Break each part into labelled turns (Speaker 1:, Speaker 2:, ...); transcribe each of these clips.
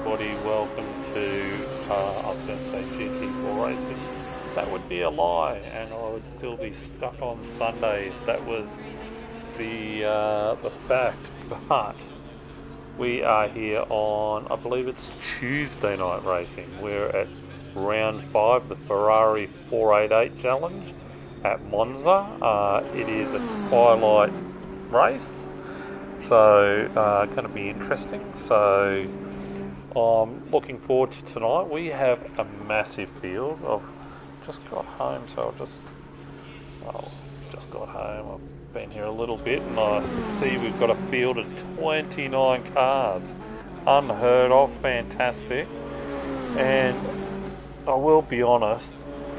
Speaker 1: everybody, welcome to, I was going to say GT4 racing. That would be a lie, and I would still be stuck on Sunday if that was the fact. But we are here on, I believe it's Tuesday night racing. We're at round 5, the Ferrari 488 challenge at Monza. It is a twilight race, so going to be interesting. So I'm looking forward to tonight. We have a massive field. I've just got home, so just got home. I've been here a little bit, and I see we've got a field of 29 cars. Unheard of, fantastic. And I will be honest,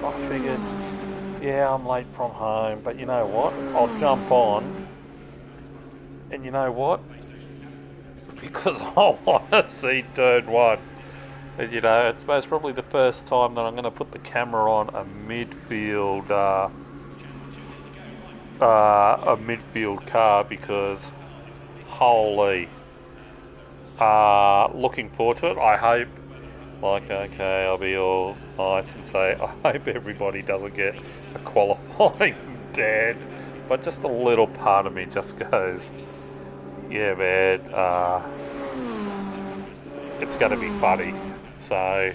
Speaker 1: I figured, yeah, I'm late from home, but you know what? I'll jump on, and you know what? Because I want to see turn 1. And you know, it's most probably the first time that I'm going to put the camera on a midfield car, because holy, looking forward to it. I hope, like, okay, I'll be all nice and say I hope everybody doesn't get a qualifying dead, but just a little part of me just goes, yeah man, it's going to be funny. So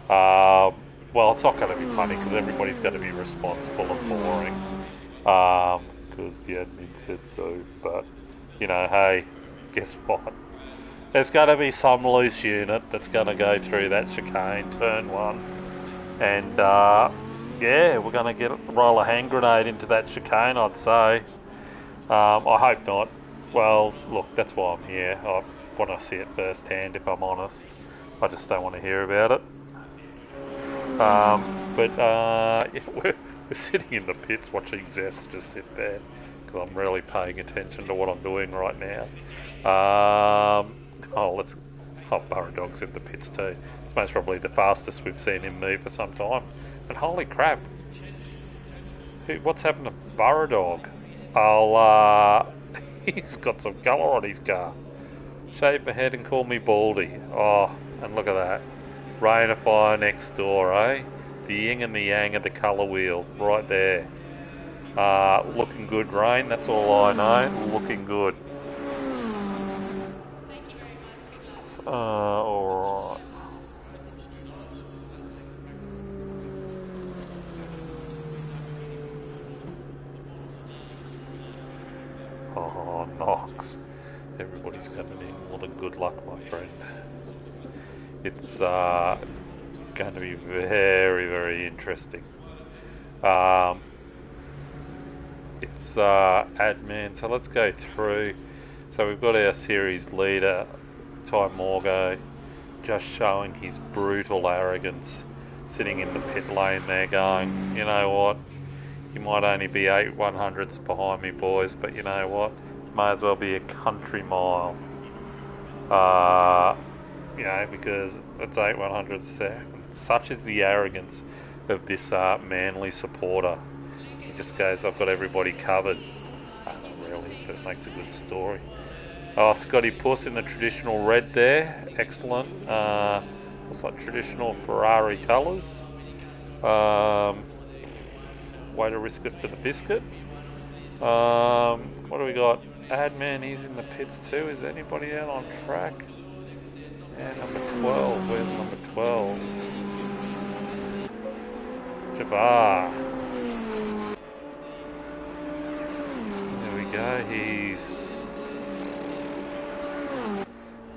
Speaker 1: well, it's not going to be funny because everybody's going to be responsible and boring, because the admin said so. But you know, hey, guess what? There's going to be some loose unit that's going to go through that chicane, turn 1, and yeah, we're going to roll a hand grenade into that chicane, I'd say. I hope not. Well, look, that's why I'm here. I want to see it firsthand, if I'm honest. I just don't want to hear about it. Yeah, we're sitting in the pits watching Zest just sit there, because I'm really paying attention to what I'm doing right now. Burrow Dog's in the pits too. It's most probably the fastest we've seen him move for some time. And holy crap, what's happened to Burrow Dog? He's got some colour on his car. Shave my head and call me Baldy. Oh, and look at that. Rain of fire next door, eh? The yin and the yang of the colour wheel, right there. Looking good, Rain, that's all I know. Looking good. Alright. Oh, Knox. Everybody's going to need more than good luck, my friend. It's going to be very, very interesting. It's admin, so let's go through. So we've got our series leader, Ty Morgo, just showing his brutal arrogance, sitting in the pit lane there going, you know what, you might only be 8 100ths behind me, boys, but you know what, may as well be a country mile. You know, because it's 8 100ths there. Such is the arrogance of this Manly supporter. He just goes, I've got everybody covered. Not really, but it makes a good story. Oh, Scotty Puss in the traditional red there. Excellent. Looks like traditional Ferrari colours. Way to risk it for the biscuit. What do we got? Adman, he's in the pits too. Is anybody out on track? Yeah, number 12. Where's number 12? Jabbar. There we go. He's...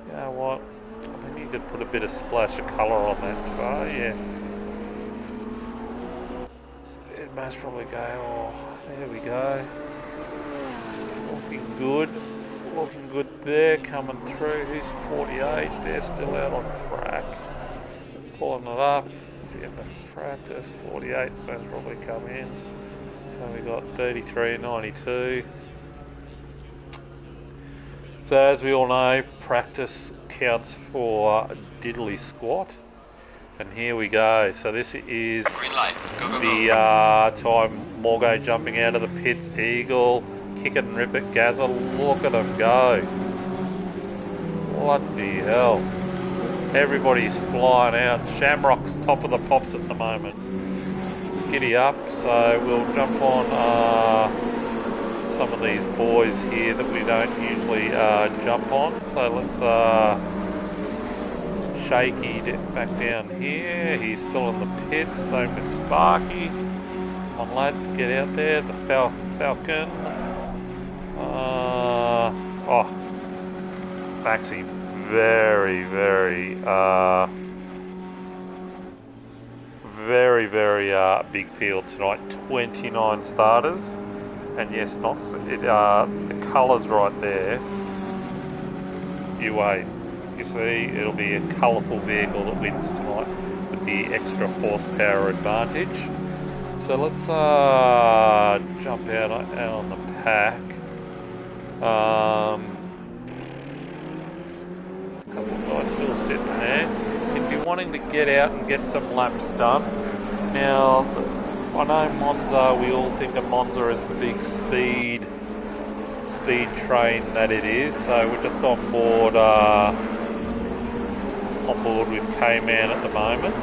Speaker 1: You know what? I think you could put a bit of splash of colour on that Jabbar, yeah. It must probably go... Oh, there we go. Looking good. Looking good there, coming through. Who's 48? They're still out on track. Pulling it up. See if they practice. 48's supposed to probably come in. So we got 33 and 92. So as we all know, practice counts for diddly squat. And here we go. So this is
Speaker 2: Green light. Go, go,
Speaker 1: the time Morgo jumping out of the pits. Eagle, kick it and rip it. Gazza, look at them go. What the hell? Everybody's flying out. Shamrock's top of the pops at the moment. Giddy up, so we'll jump on some of these boys here that we don't usually jump on. So let's Shaky back down here. He's still in the pits, same with Sparky. Come on lads, get out there. The Falcon. Oh, Maxi, very big field tonight. 29 starters, and yes, not it. The colours right there. You wait. You see, it'll be a colourful vehicle that wins tonight with the extra horsepower advantage. So let's jump out on the pack. A couple of guys still sitting there. You'd be wanting to get out and get some laps done. Now, I know Monza, we all think of Monza as the big speed train that it is. So we're just on board with K-Man at the moment.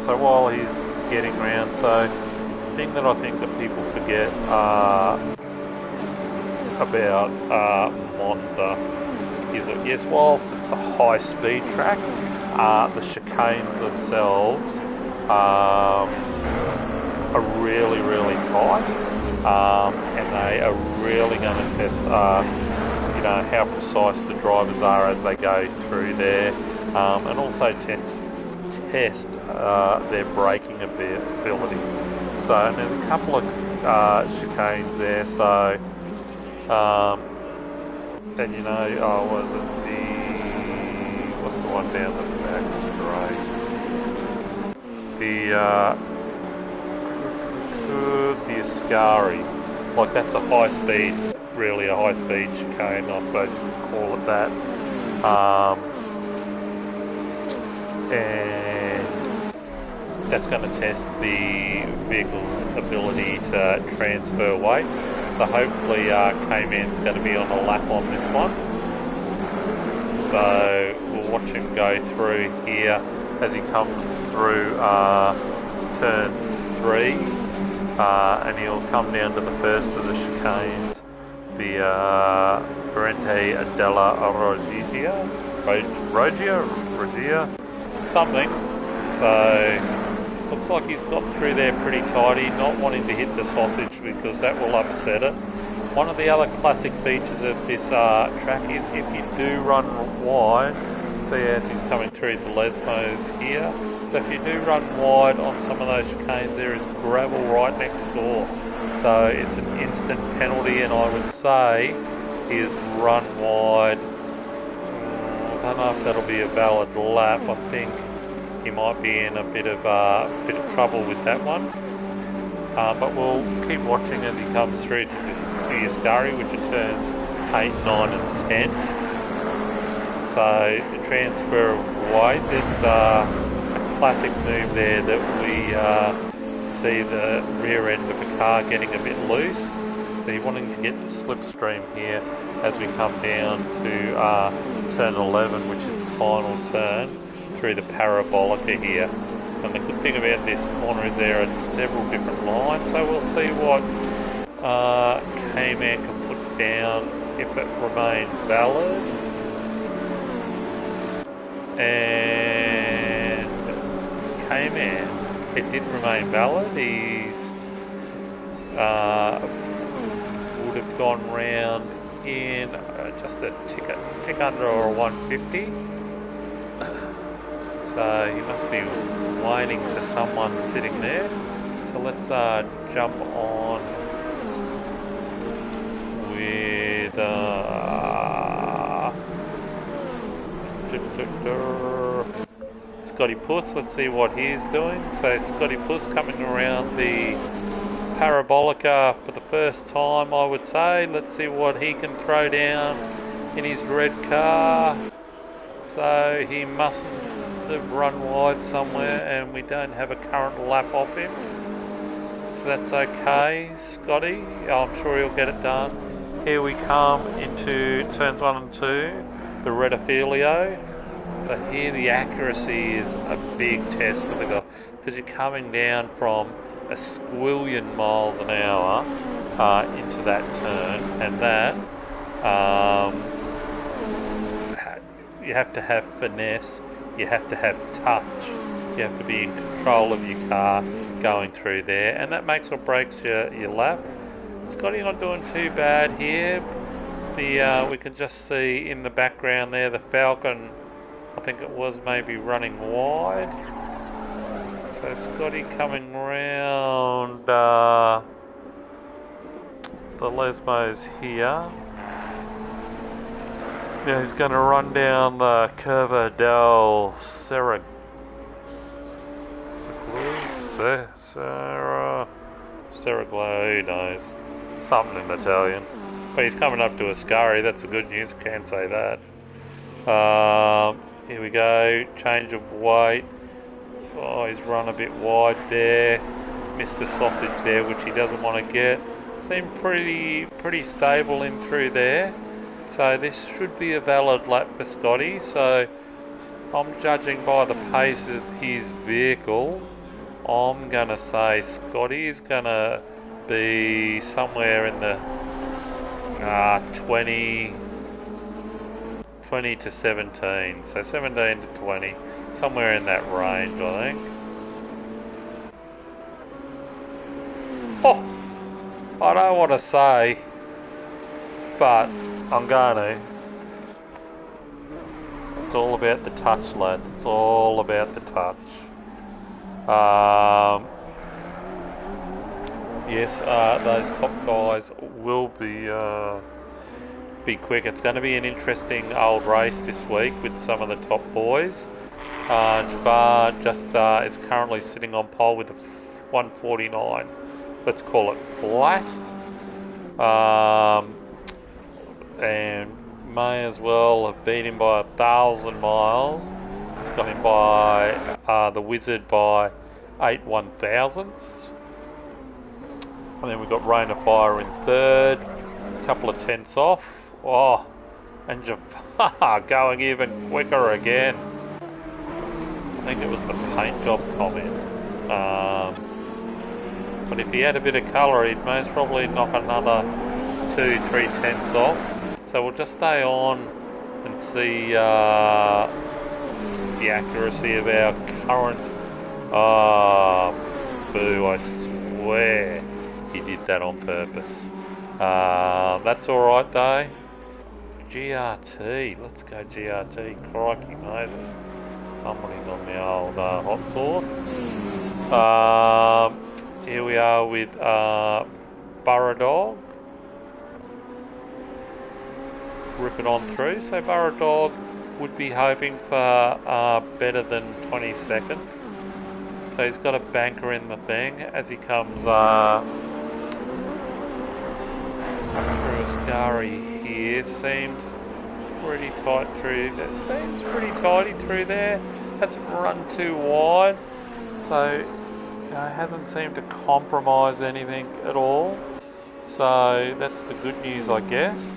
Speaker 1: So while he's getting around, so the thing that I think that people forget about Monza is that yes, whilst it's a high speed track, the chicanes themselves are really tight, and they are really going to test you know, how precise the drivers are as they go through there, and also test their braking ability. So, and there's a couple of chicanes there, so and you know, was it what's the one down the back straight? The Ascari, like that's a high speed, really a high speed chicane, I suppose you could call it that. And that's going to test the vehicle's ability to transfer weight. So hopefully K-Man's going to be on a lap on this one. So we'll watch him go through here as he comes through turns 3, and he'll come down to the first of the chicanes, the Ferrari della Rogia, something. So looks like he's got through there pretty tidy, not wanting to hit the sausage because that will upset it. One of the other classic features of this track is if you do run wide, see as he's coming through the Lesmos here, so if you do run wide on some of those chicanes, there is gravel right next door. So it's an instant penalty, and I would say is run wide. I don't know if that'll be a valid lap. I think he might be in a bit of trouble with that one. But we'll keep watching as he comes through to the Ascari, which it turns 8, 9 and 10. So the transfer of weight, it's a classic move there that we see the rear end of the car getting a bit loose. So you're wanting to get the slipstream here as we come down to turn 11, which is the final turn through the parabolica here. And the good thing about this corner is there are several different lines, so we'll see what K-Man can put down if it remains valid. And K-Man, it did remain valid. He's would have gone round in just a tick under or 150. So he must be waiting for someone sitting there. So let's jump on with Scotty Puss. Let's see what he's doing. So Scotty Puss coming around the parabolica for the first time, I would say. Let's see what he can throw down in his red car. So he mustn't have run wide somewhere, and we don't have a current lap off him. So that's okay, Scotty. I'm sure he'll get it done. Here we come into turns 1 and 2, the Retafilio. So here the accuracy is a big test for the guy, because you're coming down from a squillion miles an hour into that turn, and that you have to have finesse, you have to have touch, you have to be in control of your car going through there, and that makes or breaks your lap. Scotty not doing too bad here. We can just see in the background there the Falcon, I think it was maybe running wide. So Scotty coming round the Lesmos here. Now he's going to run down the Curva del Seraglio, who knows? Something in Italian. But he's coming up to Ascari, that's the good news, can't say that. Here we go, change of weight. Oh, he's run a bit wide there. Missed the sausage there, which he doesn't want to get. Seemed pretty stable in through there. So this should be a valid lap for Scotty. So I'm judging by the pace of his vehicle. I'm going to say Scotty's going to be somewhere in the 20 to 17. So 17 to 20. Somewhere in that range, I think. Oh! I don't want to say, but I'm going to. It's all about the touch, lads. It's all about the touch. Yes, those top guys will be quick. It's going to be an interesting old race this week with some of the top boys. Jabbar just is currently sitting on pole with a 149. Let's call it flat. And may as well have beat him by 1,000 miles. It's got him by the Wizard by 8 1,000ths. And then we've got Rain of Fire in third. A couple of tenths off. Oh, and Jabbar going even quicker again. I think it was the paint job comment. But if he had a bit of colour, he'd most probably knock another 2-3 tenths off. So we'll just stay on and see the accuracy of our current. Boo, I swear he did that on purpose. That's alright though. GRT, let's go GRT. Crikey Moses. Somebody's on the old hot sauce. Here we are with Burradog. Rip it on through. So Burradog would be hoping for better than 22nd. So he's got a banker in the thing as he comes through Ascari here. Seems pretty tight through there. Seems pretty tidy through there. Hasn't run too wide. So hasn't seemed to compromise anything at all. So that's the good news, I guess.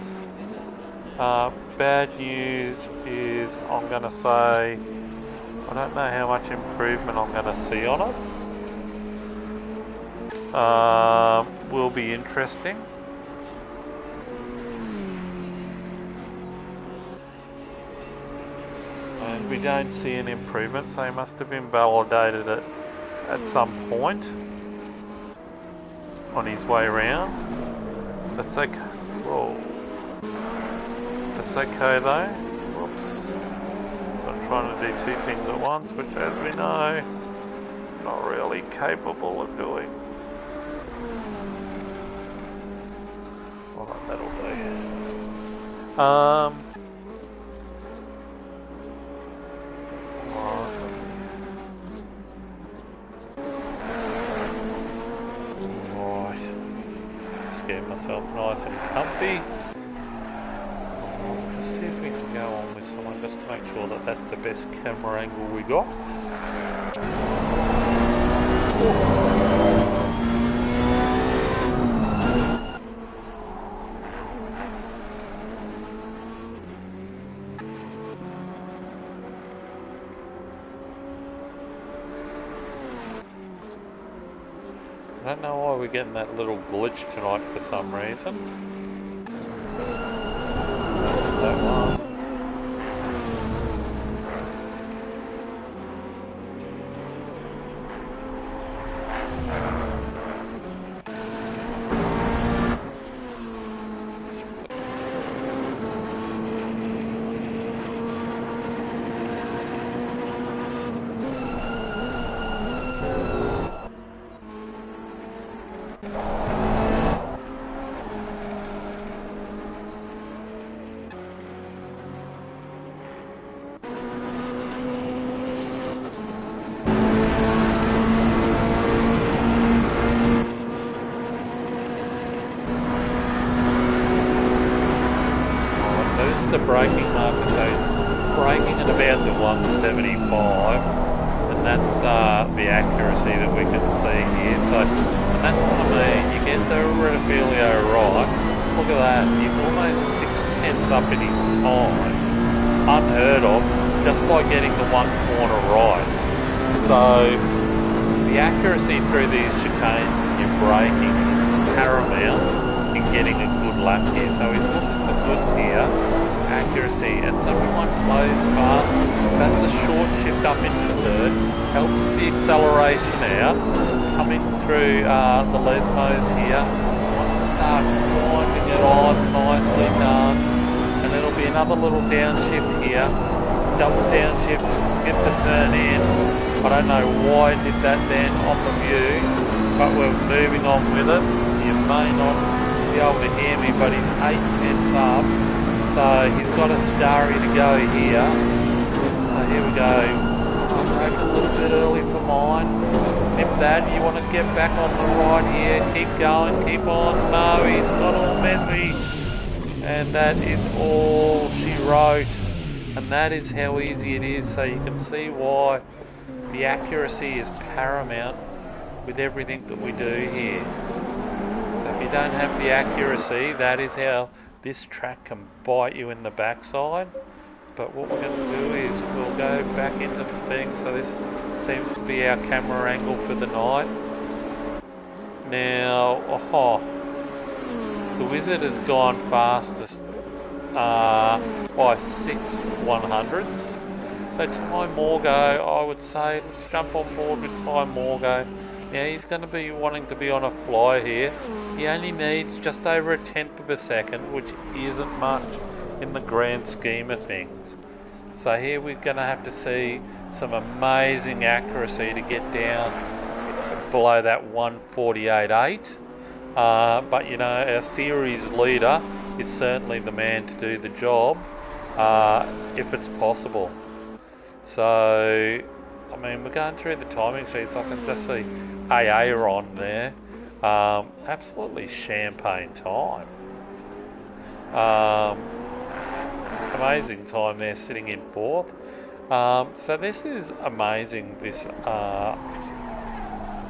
Speaker 1: Bad news is I'm going to say I don't know how much improvement I'm going to see on it. Will be interesting. And we don't see an improvement, so he must have invalidated it at some point on his way around. That's okay. Whoa. That's okay though. Whoops. So I'm trying to do two things at once, which as we know, not really capable of doing. Alright, that'll do. Get myself nice and comfy. I'll just see if we can go on with someone just to make sure that that's the best camera angle we got. I don't know why we're getting that little glitch tonight for some reason. That one. The braking marker, so it's braking at about the 175, and that's the accuracy that we can see here. So, and that's what I mean, you get the Refilio right, look at that, he's almost 6/10 up in his time, unheard of, just by getting the one corner right. So, the accuracy through these chicanes and your braking is paramount in getting a good lap here. So he's looking for goods here. Accuracy, and so we want slows fast. That's a short shift up into third, helps the acceleration out. Coming through the Lesmos here, wants to start winding it on, nicely done. And it'll be another little downshift here, double downshift, get the turn in. I don't know why I did that then on the view, but we're moving on with it. You may not be able to hear me, but he's 8/10 up. So he's got a Starry to go here. So here we go. I'll break a little bit early for mine. Nip that. You want to get back on the right here. Keep going. Keep on. No, he's got all messy. And that is all she wrote. And that is how easy it is. So you can see why the accuracy is paramount with everything that we do here. So if you don't have the accuracy, that is how this track can bite you in the backside. But what we're going to do is we'll go back into the thing. So this seems to be our camera angle for the night. Now, the Wizard has gone fastest by 6/100ths. So Ty Morgo, I would say, let's jump on board with Ty Morgo. Now he's going to be wanting to be on a fly here. He only needs just over 1/10 of a second, which isn't much in the grand scheme of things. So here we're going to have to see some amazing accuracy to get down below that 148.8. But you know, our series leader is certainly the man to do the job, if it's possible. So, I mean, we're going through the timing sheets. I can just see AA on there. Absolutely champagne time. Amazing time there, sitting in fourth. So this is amazing, this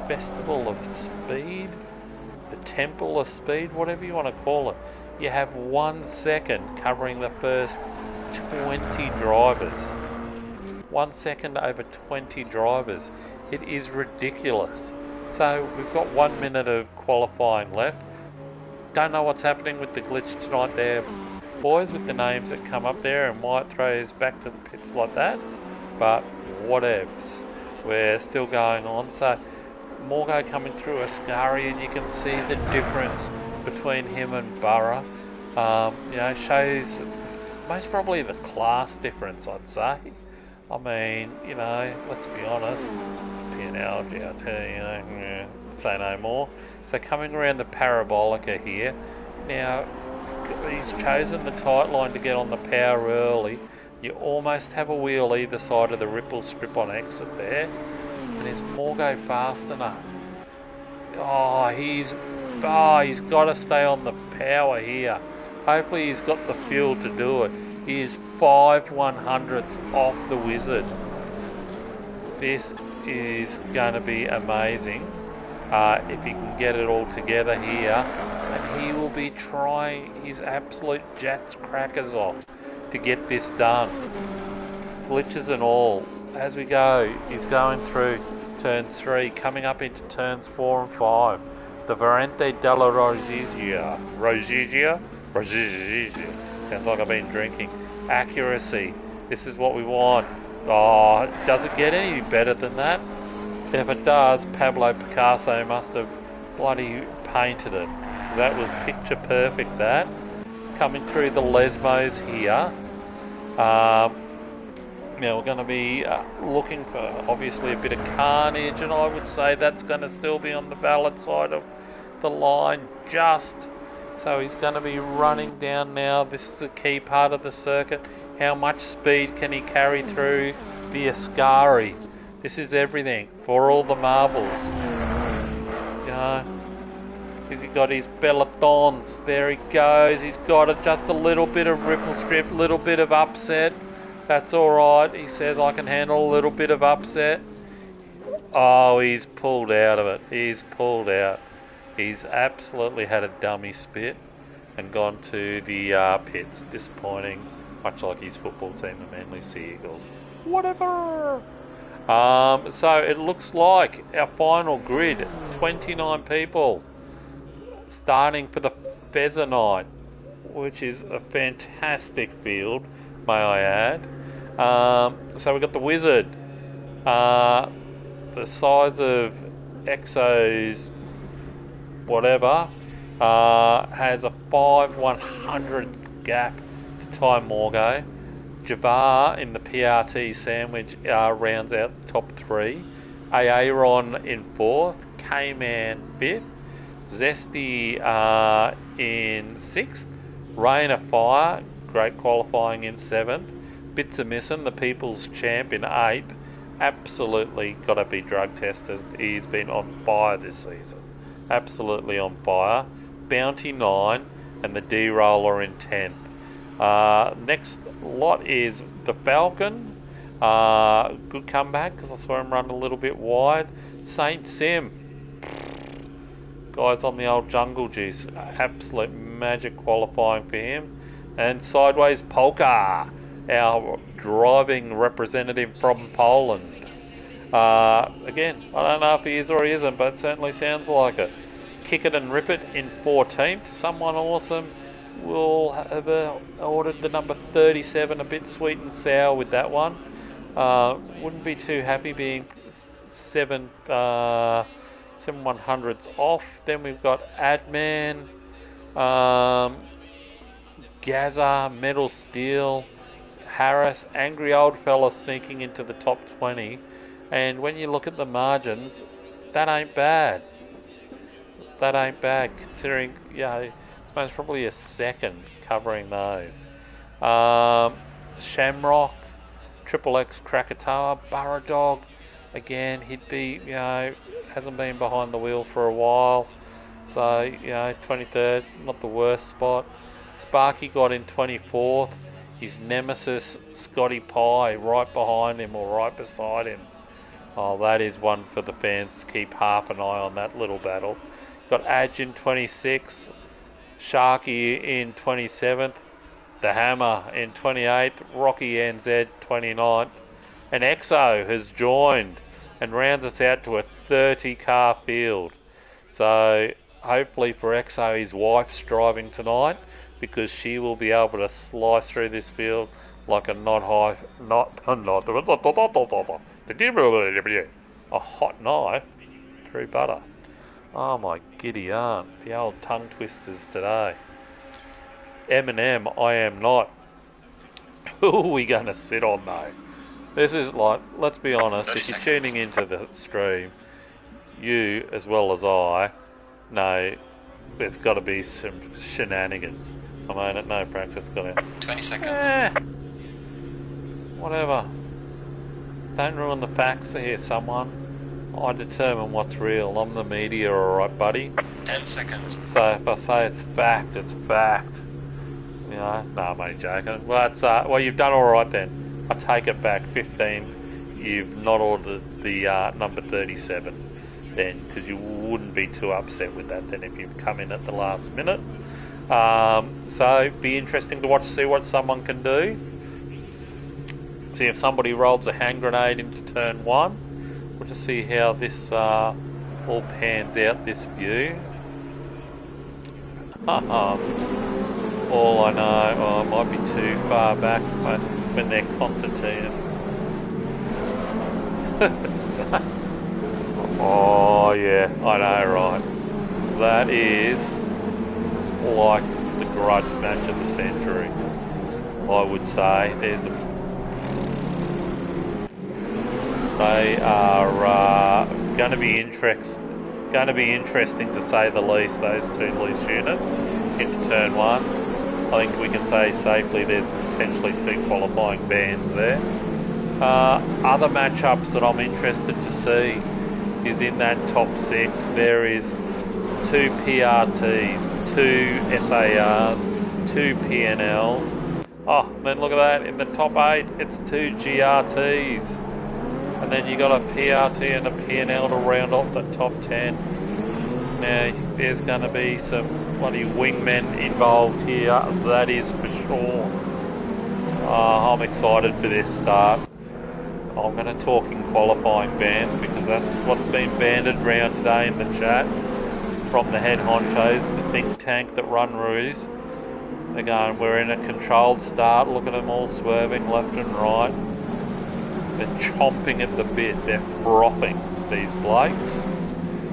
Speaker 1: Festival of Speed, the Temple of Speed, whatever you want to call it. You have 1 second covering the first 20 drivers. 1 second over 20 drivers. It is ridiculous. So we've got 1 minute of qualifying left. Don't know what's happening with the glitch tonight there, boys, with the names that come up there, and might throw us back to the pits like that. But whatevs. We're still going on. So Morgo coming through Ascari, and you can see the difference between him and Burra. You know, shows most probably the class difference, I'd say. I mean, you know, let's be honest. P&L, DRT, you know, say no more. So coming around the Parabolica here. Now, he's chosen the tight line to get on the power early. You almost have a wheel either side of the ripple strip on exit there. And is Morgo fast enough? He's got to stay on the power here. Hopefully he's got the fuel to do it. He is 5/100ths off the Wizard. This is going to be amazing if he can get it all together here. And he will be trying his absolute jets crackers off to get this done. Glitches and all. As we go, he's going through turns 3, coming up into turns 4 and 5. The Variante della Rosizia. Sounds like I've been drinking. Accuracy. This is what we want. Oh, does it get any better than that? If it does, Pablo Picasso must have bloody painted it. That was picture perfect, that. Coming through the Lesmos here. Now we're going to be looking for obviously a bit of carnage, and I would say that's going to still be on the valid side of the line just. So he's going to be running down now. This is a key part of the circuit. How much speed can he carry through the Ascari? This is everything for all the marbles. You know, he's got his pelotons. There he goes. He's got just a little bit of ripple strip, little bit of upset. That's alright. He says, I can handle a little bit of upset. Oh, he's pulled out of it. He's pulled out. He's absolutely had a dummy spit and gone to the pits. Disappointing, much like his football team, the Manly Sea Eagles. Whatever. So it looks like our final grid, 29 people, starting for the Feather Night, which is a fantastic field, may I add. So we've got the Wizard, the size of Exo's whatever, has a 5/100th gap to Ty Morgo. Javar in the PRT sandwich rounds out the top 3. Aaron in 4th. K-Man 5th. Zesty in 6th. Rain of Fire, great qualifying in 7th. Bits of Missing, the People's Champ in 8th. Absolutely got to be drug tested. He's been on fire this season. Absolutely on fire. Bounty 9 and the D-Roller in 10th. Next lot is the Falcon. Good comeback because I saw him run a little bit wide. Saint Sim. Guys on the old jungle juice. Absolute magic qualifying for him. And Sideways Polka, our driving representative from Poland. Again, I don't know if he is or he isn't, but it certainly sounds like it. Kick It and Rip It in 14th. Someone awesome will have ordered the number 37, a bit sweet and sour with that one. Wouldn't be too happy being 7/100ths off. Then we've got Adman, Gaza, Metal Steel, Harris, Angry Old Fella sneaking into the top 20. And when you look at the margins, that ain't bad. That ain't bad, considering, you know, it's most probably a second covering those. Shamrock, Triple X Krakatoa, Burrow Dog, again, he'd be, you know, hasn't been behind the wheel for a while. So, you know, 23rd, not the worst spot. Sparky got in 24th. His nemesis, Scotty Pie, right behind him or right beside him. Oh, that is one for the fans to keep half an eye on, that little battle. Got Adge in 26th, Sharky in 27th, The Hammer in 28th, Rocky NZ 29th, and EXO has joined and rounds us out to a 30-car field. So hopefully for EXO, his wife's driving tonight, because she will be able to slice through this field like a a hot knife through butter. Oh my giddy aunt, the old tongue twisters today. Eminem, I Am Not. Who are we going to sit on though? This is like, let's be honest, if you're tuning into the stream, you as well as I know there's got to be some shenanigans. I mean, at no practice, got it.
Speaker 2: 20 seconds.
Speaker 1: Whatever. Don't ruin the facts here, someone. I determine what's real. I'm the media, alright, buddy?
Speaker 2: 10 seconds.
Speaker 1: So if I say it's fact, it's fact. You know, no, I'm only joking. Well, it's, well, you've done alright then. I take it back, 15. You've not ordered the number 37 then, because you wouldn't be too upset with that then if you've come in at the last minute. So be interesting to watch, see what someone can do. See if somebody rolls a hand grenade into turn 1. we'll just see how this all pans out, this view. All I know, I might be too far back when they're concertinas. Oh yeah, I know, right? That is like the grudge match of the century, I would say. They are going to be interesting to say the least. Those two loose units into turn one. I think we can say safely there's potentially two qualifying bands there. Other matchups that I'm interested to see is in that top six. There is two PRTs, two SARs, two PNLs. Oh, then look at that, in the top 8 it's two GRTs, and then you got a PRT and a PNL to round off the top 10. Now there's going to be some bloody wingmen involved here, that is for sure. I'm excited for this start. I'm going to talk in qualifying bands because that's what's been banded around today in the chat from the head honchos, the think tank that run Ruse. They're going, we're in a controlled start, look at them all swerving left and right. They're chomping at the bit, they're frothing, these blokes.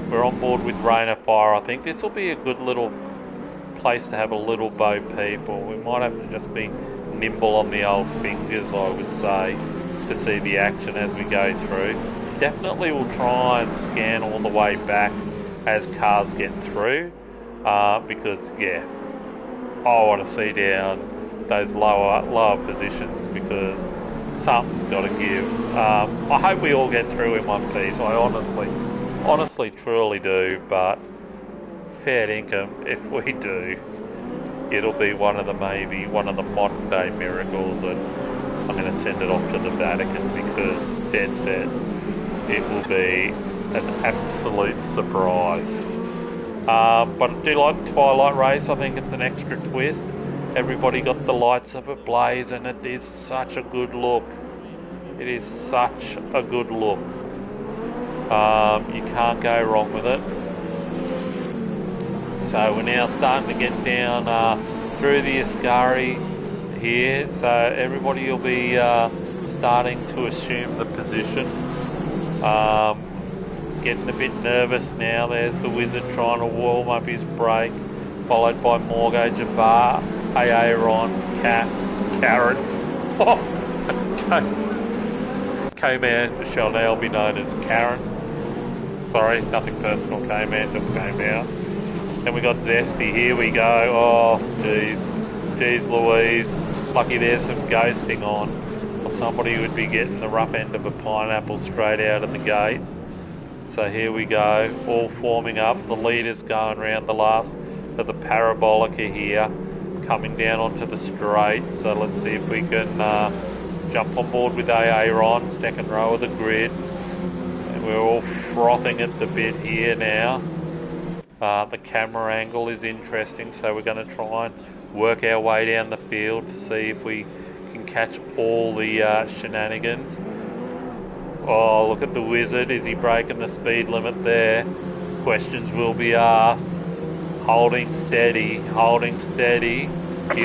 Speaker 1: We're on board with Rain of Fire. I think this will be a good little place to have a little bow people. We might have to just be nimble on the old fingers, I would say, to see the action as we go through. Definitely we'll try and scan all the way back as cars get through, because yeah, I want to see down those lower positions because something's got to give. I hope we all get through in one piece. I honestly truly do, but fair dinkum, if we do, it'll be maybe one of the modern day miracles, and I'm going to send it off to the Vatican because dead set it will be an absolute surprise. But I do like the Twilight Race. I think it's an extra twist. Everybody got the lights of it blaze, and it is such a good look. It is such a good look. You can't go wrong with it. So we're now starting to get down through the Ascari here. So everybody will be starting to assume the position. Getting a bit nervous now. There's the Wizard trying to warm up his brake, followed by Morgo, Jabbar, Aaron, Karen. Oh, K-Man shall now be known as Karen. Sorry, nothing personal, K-Man, just came out. Then we got Zesty, here we go. Oh, jeez Louise. Lucky there's some ghosting on. Or somebody would be getting the rough end of a pineapple straight out of the gate. So here we go, all forming up. The leaders going around the last of the Parabolica here, coming down onto the straight. So let's see if we can jump on board with Aaron, second row of the grid. And we're all frothing at the bit here now. The camera angle is interesting, so we're going to try and work our way down the field to see if we can catch all the shenanigans. Oh, look at the Wizard. Is he breaking the speed limit there? Questions will be asked. Holding steady. He'll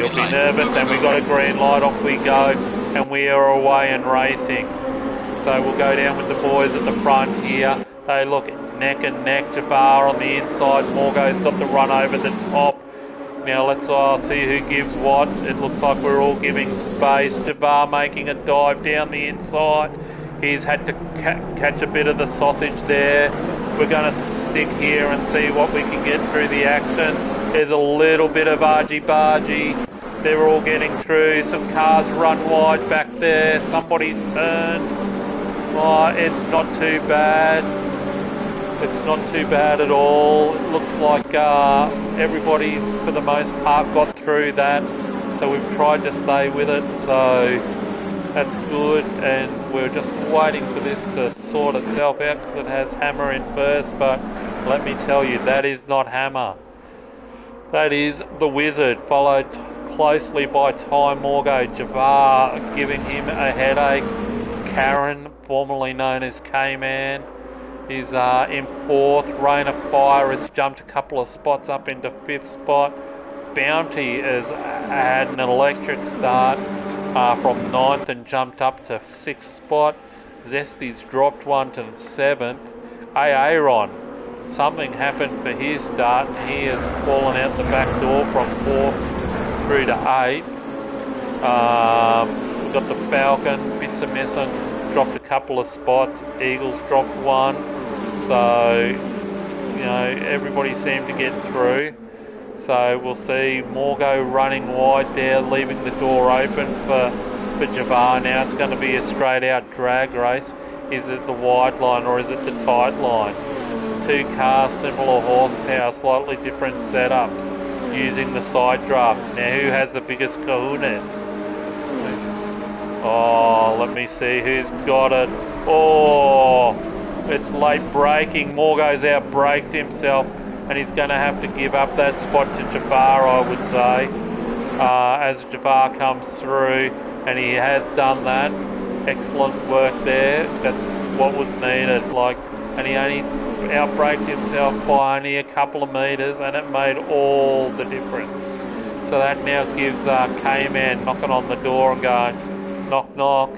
Speaker 1: be nervous, and we got a green light. Off we go, and we are away and racing. So we'll go down with the boys at the front here. They look neck and neck. Jabbar on the inside. Morgo's got the run over the top. Now let's see who gives what. It looks like we're all giving space. Jabbar making a dive down the inside. He's had to catch a bit of the sausage there. We're going to stick here and see what we can get through the action. There's a little bit of argy-bargy. They're all getting through. Some cars run wide back there. Somebody's turned. Oh, it's not too bad. It's not too bad at all. It looks like everybody, for the most part, got through that. So we've tried to stay with it. So that's good, and we're just waiting for this to sort itself out because it has Hammer in first, but let me tell you, that is not Hammer. That is the Wizard, followed closely by Ty Morgo. Jabbar giving him a headache. Karen, formerly known as K-Man, is in 4th. Rain of Fire has jumped a couple of spots up into 5th spot. Bounty has had an electric start from 9th and jumped up to 6th spot. Zesty's dropped one to 7th. Aaron, something happened for his start and he has fallen out the back door from 4th through to 8th. We've got the Falcon, Bits of Missing, dropped a couple of spots. Eagles dropped one. So, you know, everybody seemed to get through. So we'll see Morgo running wide there, leaving the door open for Javar. Now it's going to be a straight out drag race. Is it the wide line or is it the tight line? 2 cars, similar horsepower, slightly different setups, using the side draft. Now who has the biggest kahunas? Oh, let me see who's got it. Oh, it's late braking. Morgo's out braked himself and he's going to have to give up that spot to Javar, I would say, as Javar comes through, and he has done that. Excellent work there. That's what was needed. And he only outbraked himself by only a couple of metres, and it made all the difference. So that now gives K-Man knocking on the door and going, knock knock,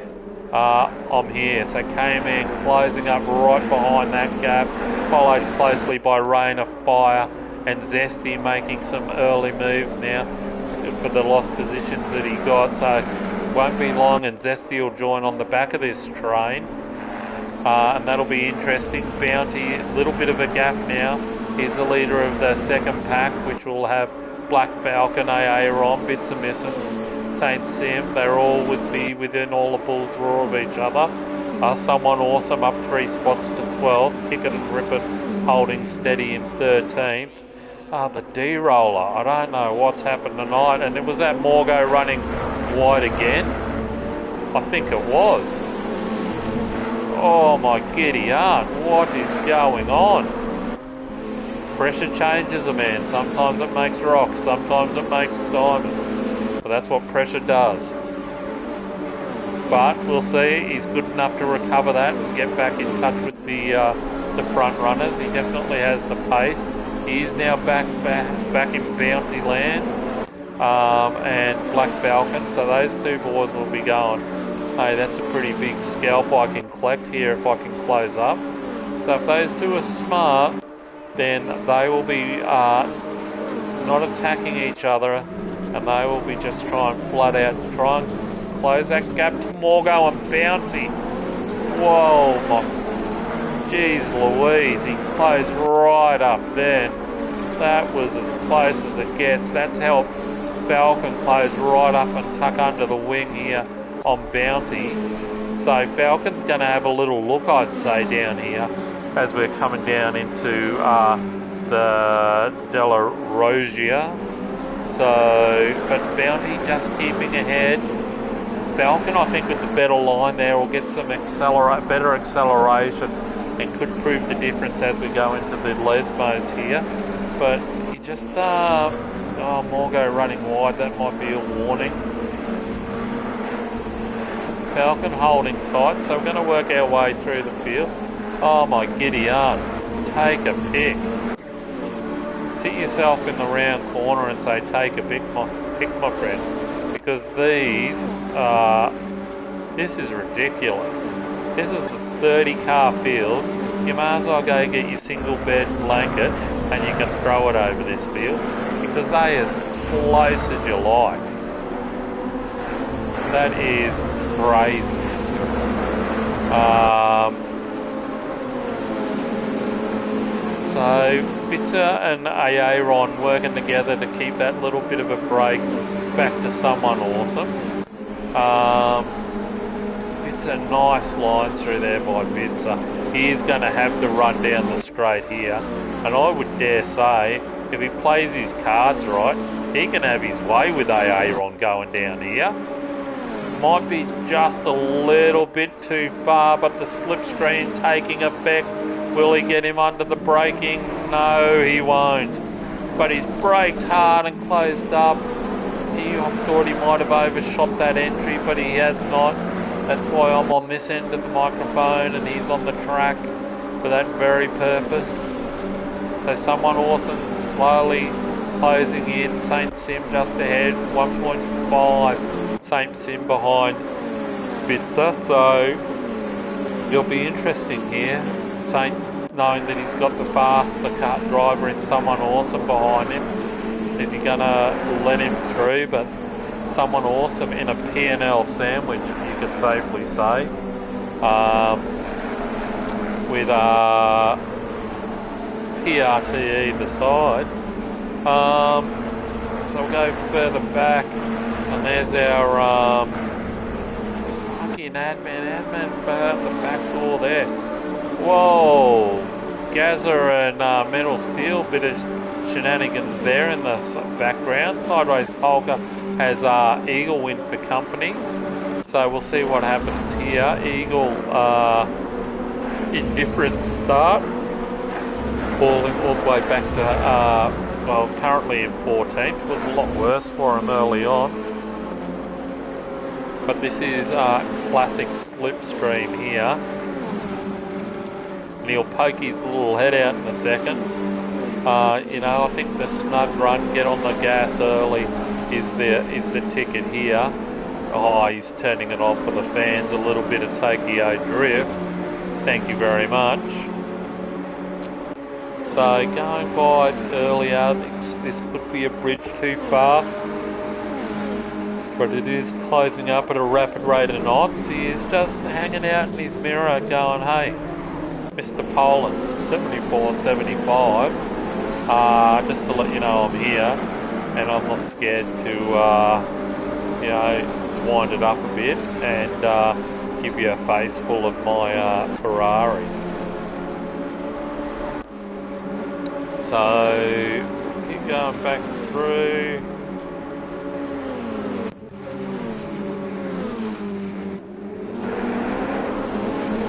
Speaker 1: I'm here. So K-Man closing up right behind that gap, followed closely by Rain of Fire and Zesty making some early moves now for the lost positions that he got. So won't be long and Zesty will join on the back of this train, and that'll be interesting. Bounty, a little bit of a gap now. He's the leader of the second pack, which will have Black Falcon, Aaron, Bits of Missins, Saint Sim. They're all within all the bull's roar of each other. Someone awesome up 3 spots to 12. Kick it and rip it, holding steady in 13th. The D-roller, I don't know what's happened tonight. And it was that Morgo running wide again? I think it was. Oh my giddy aunt, what is going on? Pressure changes a man. Sometimes it makes rocks, sometimes it makes diamonds. But that's what pressure does. But we'll see, he's good enough to recover that and get back in touch with the front runners. He definitely has the pace. He is now back in Bounty Land and Black Falcon, so those 2 boys will be going. Hey, that's a pretty big scalp I can collect here if I can close up. So if those 2 are smart, then they will be not attacking each other, and they will be just trying flat out to try and close that gap to Morgo and Bounty. Whoa, my jeez Louise, he closed right up then. That was as close as it gets. That's helped Falcon close right up and tuck under the wing here on Bounty. So Falcon's going to have a little look, I'd say, down here as we're coming down into the Della Rosia. So, but Bounty just keeping ahead. Falcon, I think, with the better line there, will get some better acceleration and could prove the difference as we go into the Lesbos here. But he just, Morgo running wide, that might be a warning. Falcon holding tight, so we're going to work our way through the field. Oh my giddy aunt, take a pick. Sit yourself in the round corner and say, take a pick, my friend. Because this is ridiculous. This is a 30 car field. You might as well go get your single bed blanket and you can throw it over this field, because they are as close as you like. That is crazy. So Bitter and Aaron working together to keep that little bit of a break back to someone awesome. Bitzer, nice lines through there by Bitzer. He is going to have to run down the straight here, and I would dare say, if he plays his cards right, he can have his way with Aaron going down here. Might be just a little bit too far, but the slipstream taking effect. Will he get him under the braking? No, he won't. But he's braked hard and closed up. I thought he might have overshot that entry, but he has not. That's why I'm on this end of the microphone and he's on the track for that very purpose. So someone awesome slowly closing in. Saint Sim just ahead, 1.5. Saint Sim behind Bitzer. So it'll be interesting here. Saint knowing that he's got the faster car driver in someone awesome behind him. Is he gonna let him through? But someone awesome in a P&L sandwich, you could safely say, with PRT either side. So we'll go further back, and there's our fucking admin out the back door there. Whoa, Gazza and Metal Steel, bit of shenanigans there in the background. Sideways Polka has Eagle win for company, so we'll see what happens here. Eagle indifferent start, falling all the way back to well, currently in 14th. Was a lot worse for him early on, but this is classic slipstream here. And he'll poke his little head out in a second. You know, I think the snug run, get on the gas early, is the ticket here. Oh, he's turning it on for the fans. A little bit of Tokyo drift. Thank you very much. So going by earlier, this could be a bridge too far, but it is closing up at a rapid rate of knots. He is just hanging out in his mirror going, hey, Mr. Poland, 74.75. Just to let you know I'm here, and I'm not scared to, you know, wind it up a bit and give you a face full of my Ferrari. So keep going back through.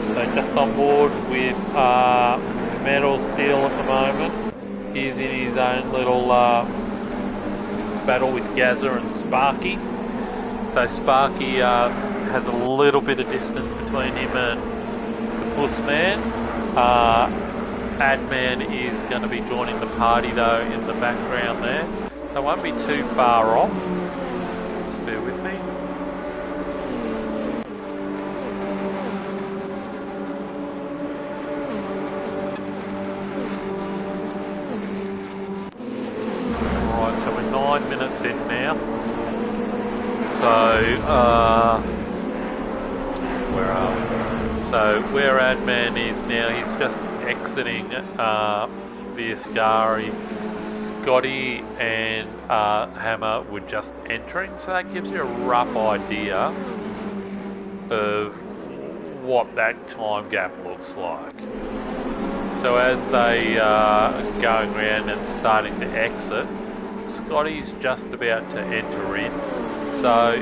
Speaker 1: So just on board with Metal Steel at the moment. He's in his own little battle with Gazza and Sparky. So Sparky has a little bit of distance between him and the Pussman. Adman is going to be joining the party though in the background there, so it won't be too far off. Just bear with me. Alright, so we're 9 minutes in now. So, where are we? So where Adman is now, he's just exiting Viascari. Scotty and Hammer were just entering, so that gives you a rough idea of what that time gap looks like. So as they are going around and starting to exit, Scotty's just about to enter in. So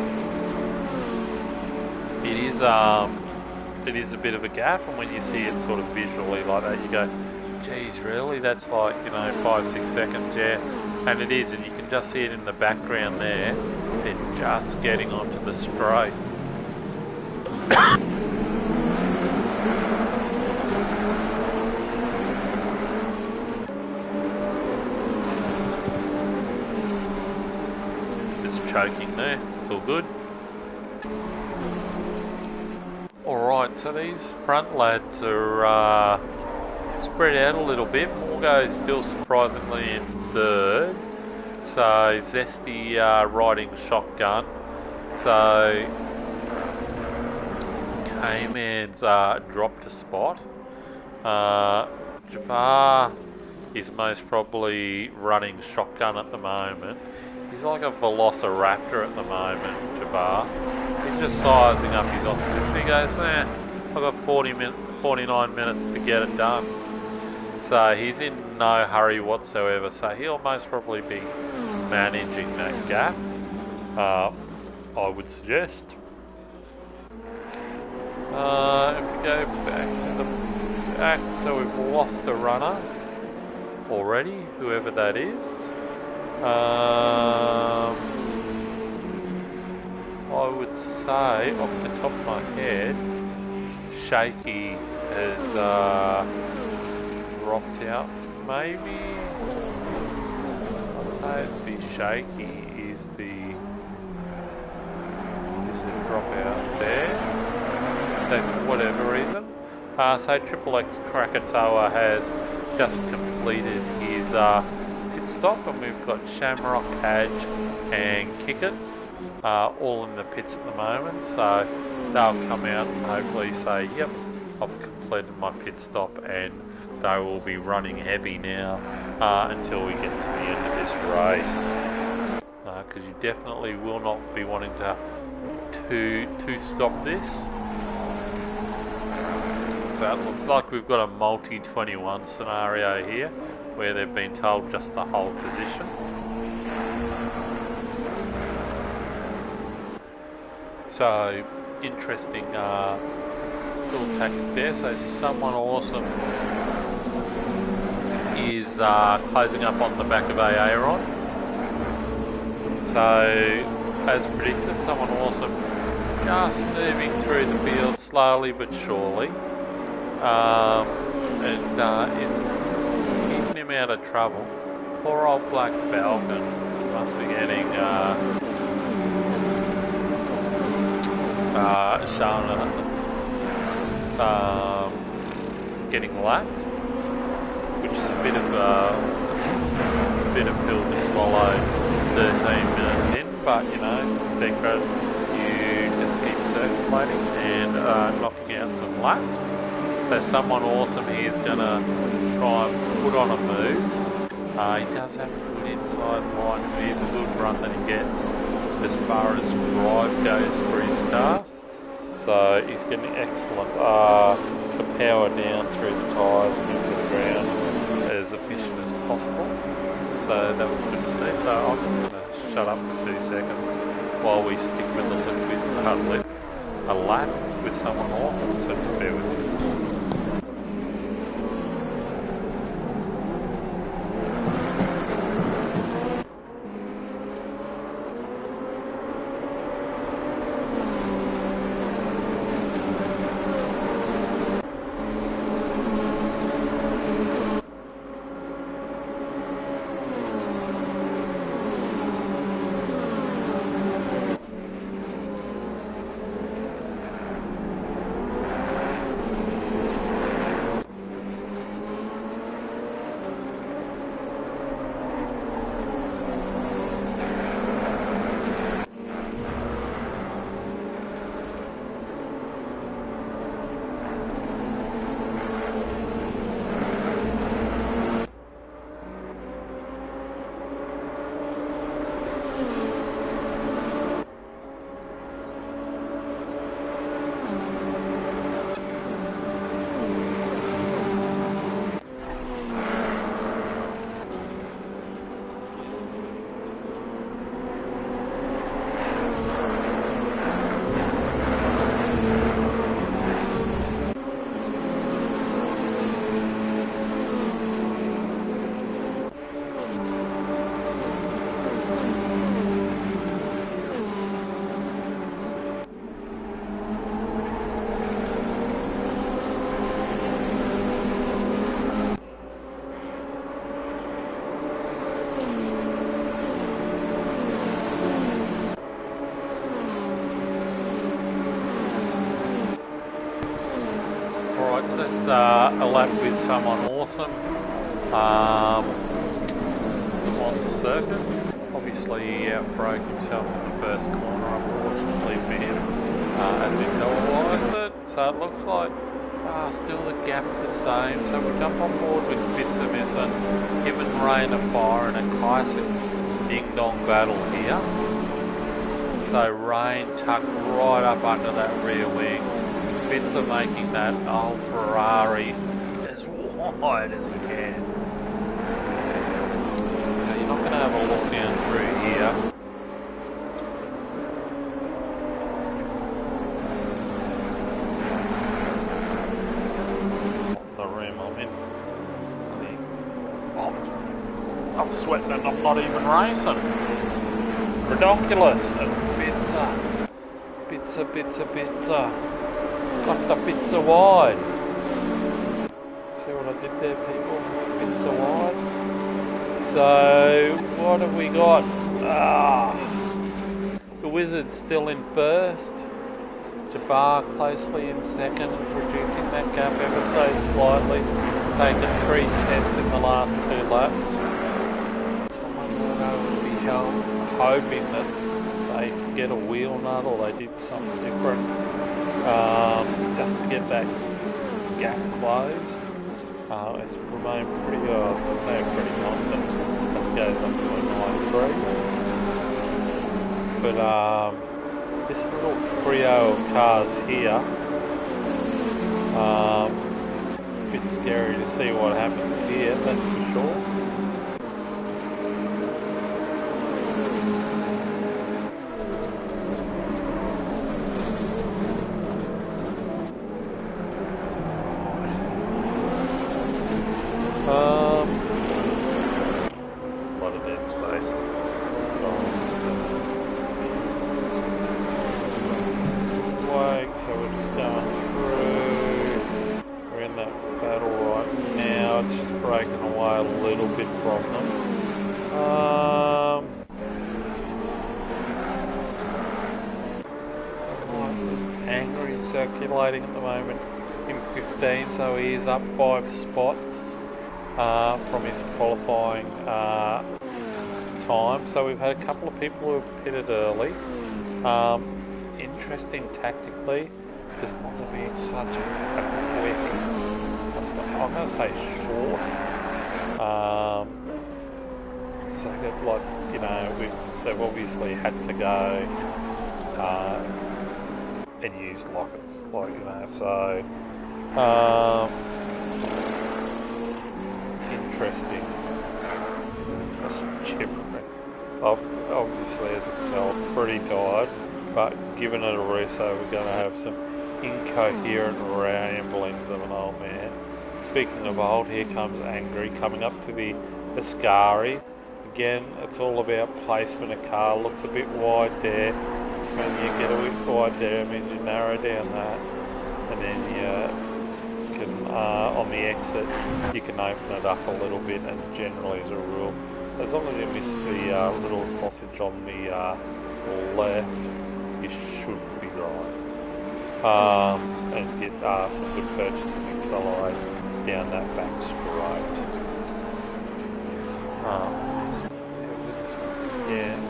Speaker 1: it is a bit of a gap, and when you see it sort of visually like that, you go, geez, really? That's like, you know, 5-6 seconds, yeah. And it is, and you can just see it in the background there. They're just getting onto the straight. Just choking there, it's all good. Alright, so these front lads are spread out a little bit. Morgo's still surprisingly in third. So Zesty riding shotgun. So K-Man's dropped a spot. Jafar is most probably running shotgun at the moment. He's like a velociraptor at the moment, Jafar. He's just sizing up his opposition. He goes, I've got 49 minutes to get it done. So he's in no hurry whatsoever. So he'll most probably be managing that gap, I would suggest. If we go back to the back, so we've lost a runner already, whoever that is. I would say off the top of my head, Shaky has dropped out. Maybe I'd say the Shaky is the dropout there. So for whatever reason. So Triple X Krakatoa has just completed his pit stop, and we've got Shamrock, Edge and Kick It all in the pits at the moment, so they'll come out and hopefully say, yep, I've completed my pit stop, and they will be running heavy now until we get to the end of this race, because you definitely will not be wanting to stop this. So it looks like we've got a multi-21 scenario here, where they've been told just to hold position. So, interesting little tactic there. So someone awesome is closing up on the back of Aaron. So, as predicted, someone awesome just moving through the field slowly but surely. And it's keeping him out of trouble. Poor old Black Falcon must be getting getting lapped, which is a bit of pill to swallow 13 minutes in, but you know, their credit, you just keep circulating and knocking out some laps. So someone awesome here is going to try and put on a move. He does have a good inside line, but he's a good run that he gets as far as drive goes for his car. So he's getting excellent the power down through the tyres and into the ground as efficient as possible. So that was good to see. So I'm just going to shut up for 2 seconds while we stick with a little bit a lap with someone awesome, so just bear with me. A lap with someone awesome on the circuit. Obviously he outbroke himself in the first corner, unfortunately for him, as we televised it. So it looks like still the gap the same. So we'll jump on board with Bitsamis and him and Rain are firing a classic ding-dong battle here. So Rain tucked right up under that rear wing. Bits are making that old Ferrari as wide as we can. So you're not going to have a look down through here. The room I'm in. I'm sweating and I'm not even racing. Ridiculous. And bits Bitzer. Got the Bitzer wide. See what I did there, people? Bitzer wide. So, what have we got? The Wizard's still in first. Jabbar closely in second, reducing that gap ever so slightly. Taken 3/10 in the last 2 laps. Someone will be hoping that they get a wheel nut or they did something different just to get that gap closed. It's remained pretty, I was going to say pretty constant. That goes up to a 9.3. But this little trio of cars here, a bit scary to see what happens here, that's for sure. A lot of dead space. So we're just going through. We're in that battle right now. It's just breaking away a little bit from them. Just angry circulating at the moment in 15, so he is up 5 spots from his qualifying time. So we've had a couple of people who have pitted early. Interesting tactically, because Monza being such a quick, I'm going to say short. So that, like, you know, they've obviously had to go and use lockers, like, you know, so interesting. That's gibbering. Obviously, as you can tell, pretty tired. But given it a reso, we're going to have some incoherent ramblings of an old man. Speaking of old, here comes Angry coming up to the Ascari. Again, it's all about placement of car. Looks a bit wide there. When you get a bit wide there, it means you narrow down that. And then you can, on the exit, you can open it up a little bit. And generally, as a rule, as long as you miss the little sausage on the left, you should be right. And get some good purchase and accelerate down that back straight. With this once again.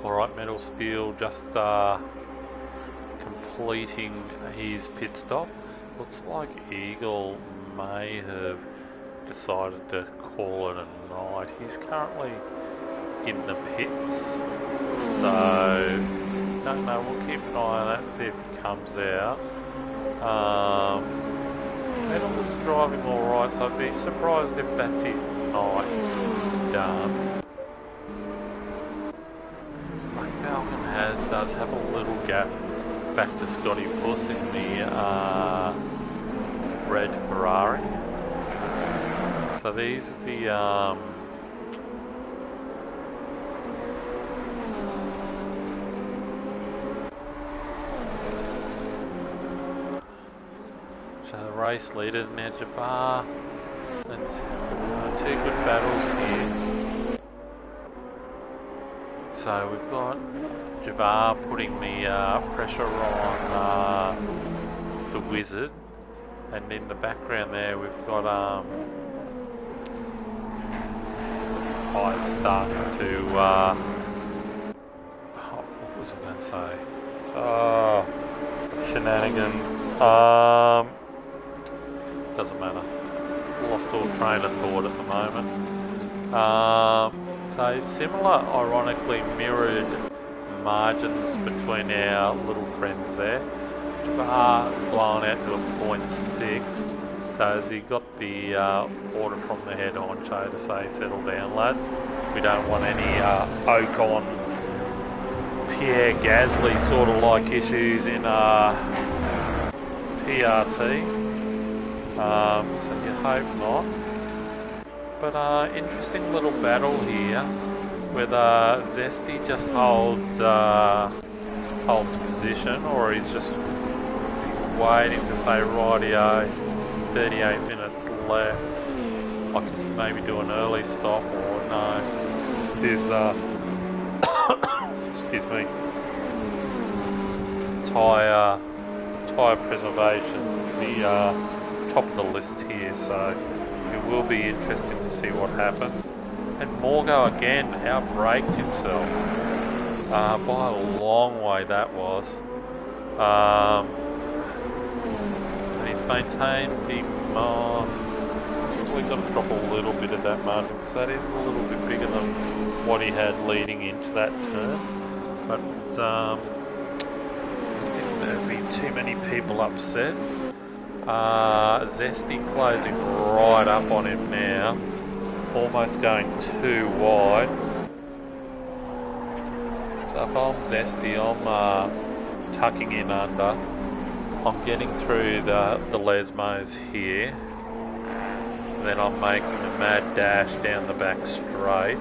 Speaker 1: Alright, Metal Steel just completing his pit stop. Looks like Eagle may have decided to call it a night. He's currently in the pits, so don't know, we'll keep an eye on that, see if he comes out. Metal is driving alright, so I'd be surprised if that's his night done. Does have a little gap back to Scotty Puss in the red Ferrari. So these are the so the race leaders now, Jabbar. And two good battles here. So we've got Jabbar putting the pressure on the Wizard, and in the background there we've got starting to, what was I going to say? Shenanigans. Doesn't matter. Lost all train of thought at the moment. So similar, ironically mirrored margins between our little friends there. Bar blown out to a 0.6. So as he got the order from the head honcho to say, settle down lads, we don't want any Ocon, Pierre Gasly sort of like issues in PRT. So you hope not. But interesting little battle here, whether Zesty just holds position, or he's just waiting to say, rightio, 38 minutes left, I can maybe do an early stop, or no, there's excuse me, tyre preservation, the top of the list here, so it will be interesting to see what happens. And Morgo again outbraked himself by a long way, that was. And he's maintained the he's probably got to drop a little bit of that margin, because that is a little bit bigger than what he had leading into that turn. But I think there'd be too many people upset. Zesty closing right up on him now, almost going too wide. So if I'm Zesty, I'm tucking in under. I'm getting through the Lesmos here, and then I'm making a mad dash down the back straight,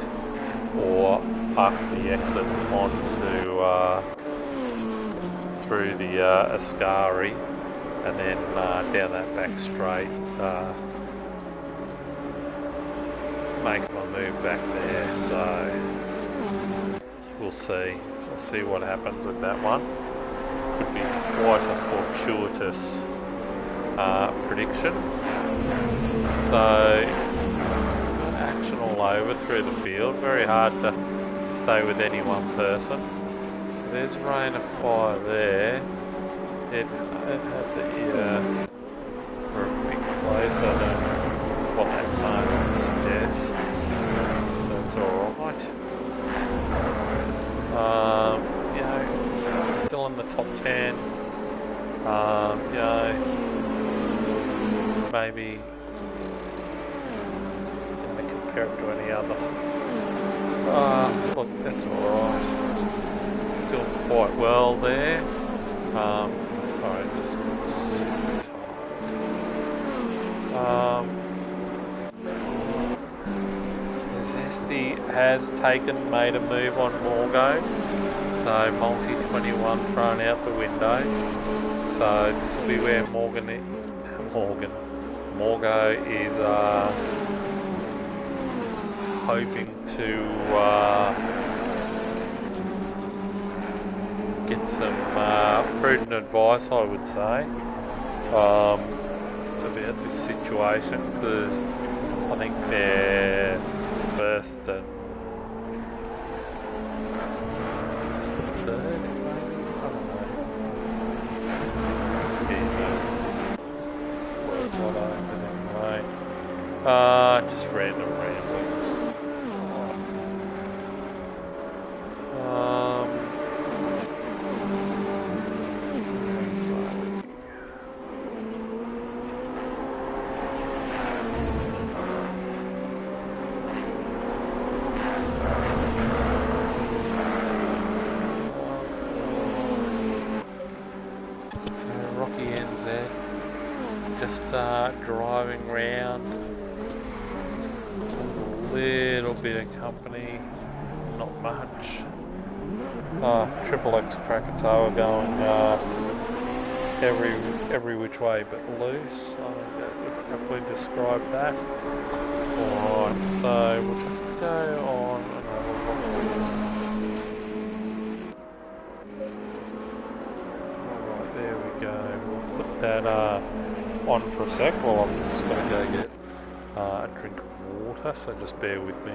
Speaker 1: or up the exit onto through the Ascari, and then down that back straight, making my move back there. So we'll see what happens with that one. Could be quite a fortuitous prediction. So action all over through the field, very hard to stay with any one person. So there's Rain of Fire there. It had the for a big place, I don't know what that moment suggests, so it's alright. You know, still in the top 10, you know, maybe can compare it to any others. Look, that's alright, still quite well there. Sorry, just Zesty has made a move on Morgo, so multi 21 thrown out the window. So this will be where Morgo is hoping to get some prudent advice, I would say, about this situation, because I think they're first and third, maybe? I don't know. Words all over anyway. Just random ramblings. Just driving round, a little bit of company, not much. Triple X Krakatoa going every which way but loose. I think that would probably describe that. Alright, so we'll just go on another look. Alright, there we go. We'll put that on for a sec while I'm just going to go get a drink of water, so just bear with me.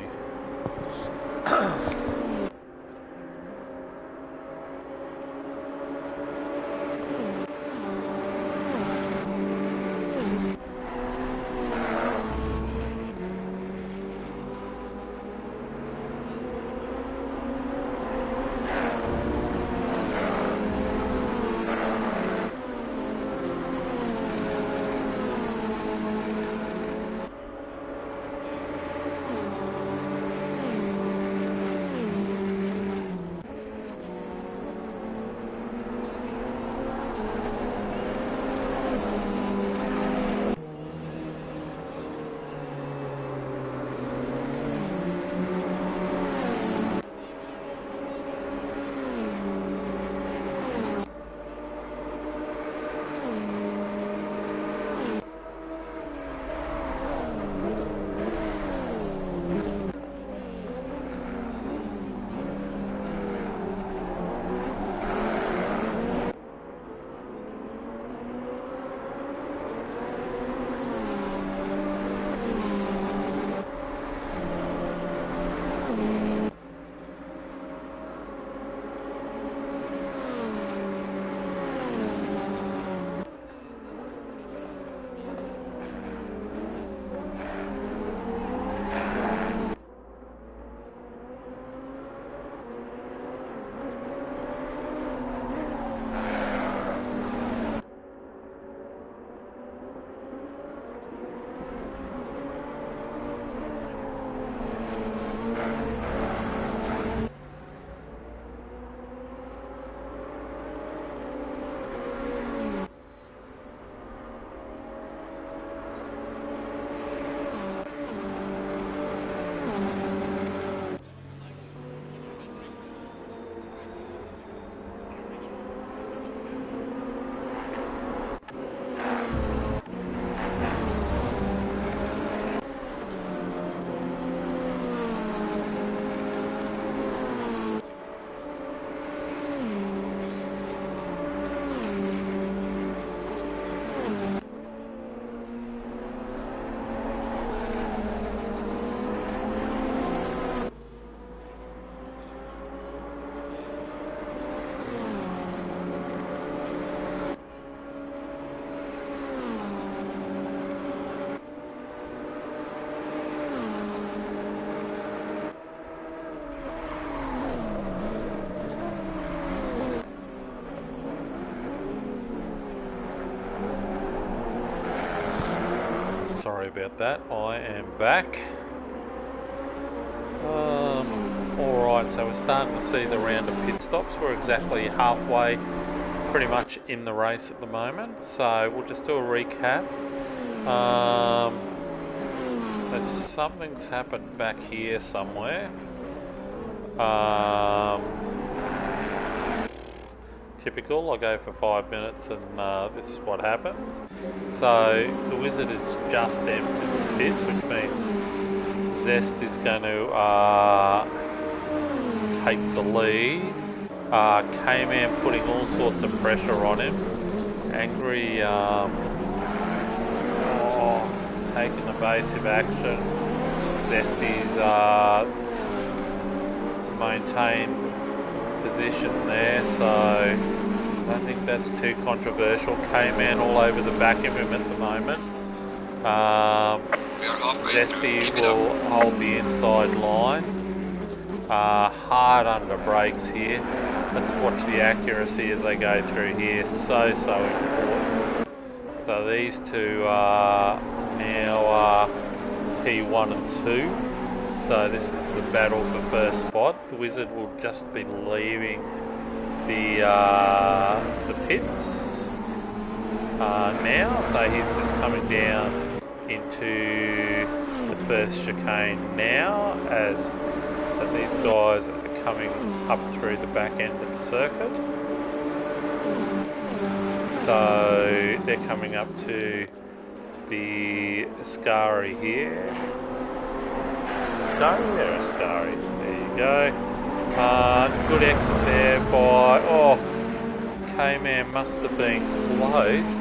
Speaker 1: Sorry about that, I am back. Alright, so we're starting to see the round of pit stops. We're exactly halfway, pretty much in the race at the moment. So we'll just do a recap. Something's happened back here somewhere. Typical, I go for 5 minutes and this is what happens. So the Wizard is just emptied the pits, which means Zest is going to take the lead. K-Man putting all sorts of pressure on him. Angry taking evasive action. Zesty's maintained position there, so I don't think that's too controversial. K-Man all over the back of him at the moment. Zesty will hold the inside line. Hard under brakes here. Let's watch the accuracy as they go through here. So important. So these two are now P1 and 2. So this is the battle for first spot. The Wizard will just be leaving the pits now. So he's just coming down into the first chicane now as these guys are coming up through the back end of the circuit. So they're coming up to the Ascari here. Ascari. There you go. Good exit there by... Oh, K-Man must have been close.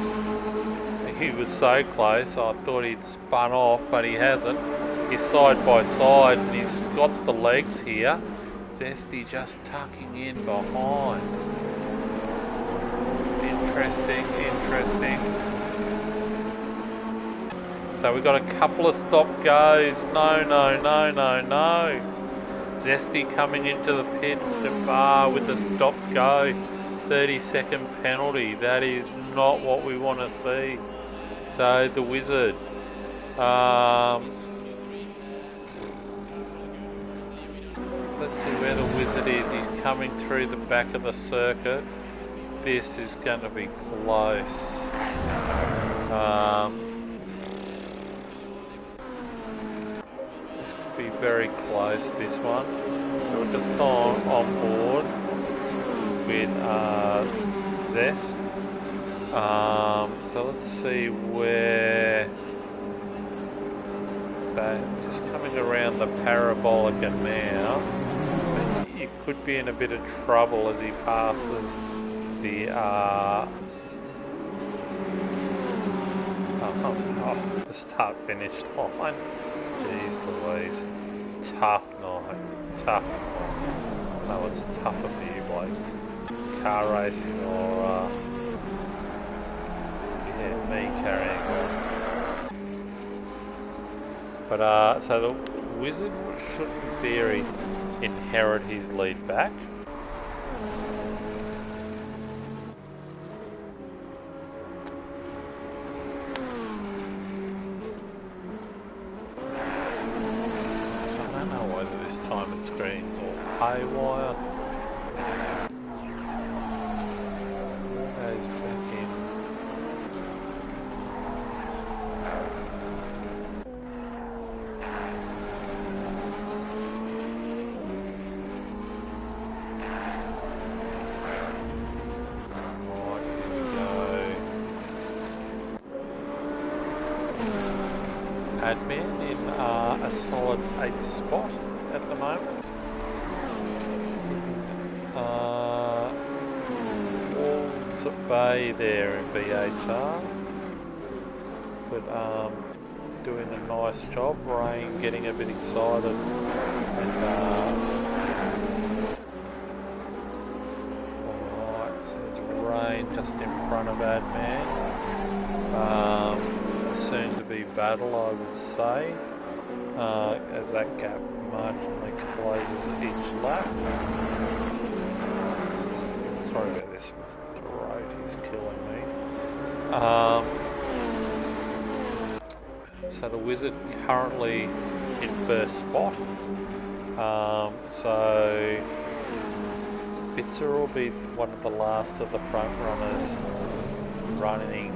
Speaker 1: He he was so close. I thought he'd spun off, but he hasn't. He's side by side and he's got the legs here. Zesty just tucking in behind. Interesting. So we've got a couple of stop goes. No. Zesty coming into the pits to bar with the stop go. 30-second penalty. That is not what we want to see. So the Wizard. Let's see where the Wizard is. He's coming through the back of the circuit. This is going to be close. This could be very close, this one. So we're just on board with Zest. So let's see where... So just coming around the Parabolica now. You could be in a bit of trouble as he passes the the start-finish line. Jeez Louise. Tough night. No, it's tougher for you blokes. Car racing or me carrying on. But so the Wizard should in theory inherit his lead back. Screens or haywire. Goes back in. Right, here we go. Admin in a solid 8th spot at the moment. Wolves at bay there in BHR, but doing a nice job. Rain getting a bit excited, and alright, so there's Rain just in front of Adman. Soon to be battle, I would say, as that gap marginally closes each lap. Sorry about this, Mr. Road, he's killing me. So the Wizard currently in first spot. So Bitzer will be one of the last of the front runners running.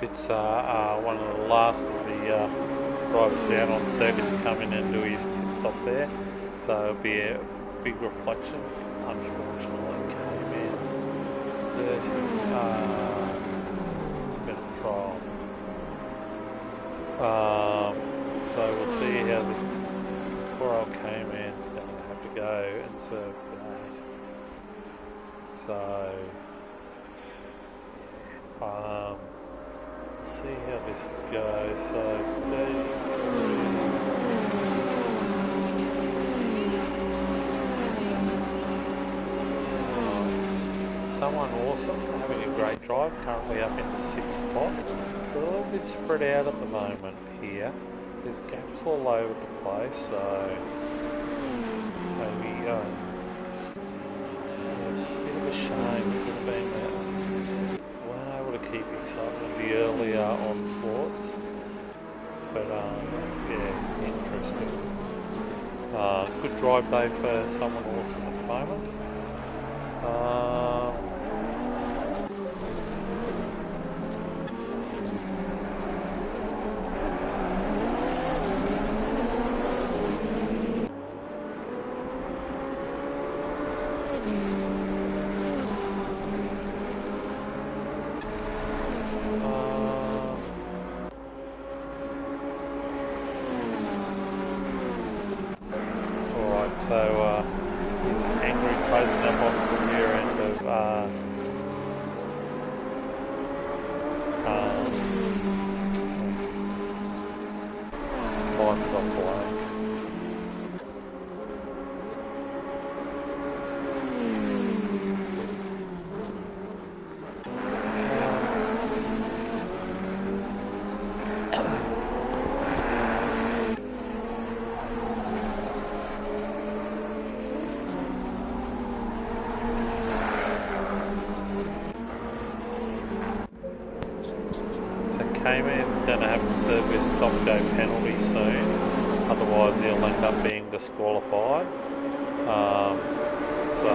Speaker 1: It's one of the last of the drivers down on circuit to come in and do his pit stop there, so it'll be a big reflection. Unfortunately, came in 30 minute trial. So we'll see how the poor old K-Man's going to have to go and serve for that. So, see how this goes. So, someone awesome, having a great drive, currently up in the 6th spot. A little bit spread out at the moment here. There's gaps all over the place, so maybe a bit of a shame. It could have been that weren't able to keep excitement in the earlier onslaughts, but yeah, interesting. Good drive day for someone awesome at the moment. Alright, so he's angry closing up on the rear end of Lions off the lane. Cayman's going to have to serve his stop-go penalty soon, otherwise he'll end up being disqualified. So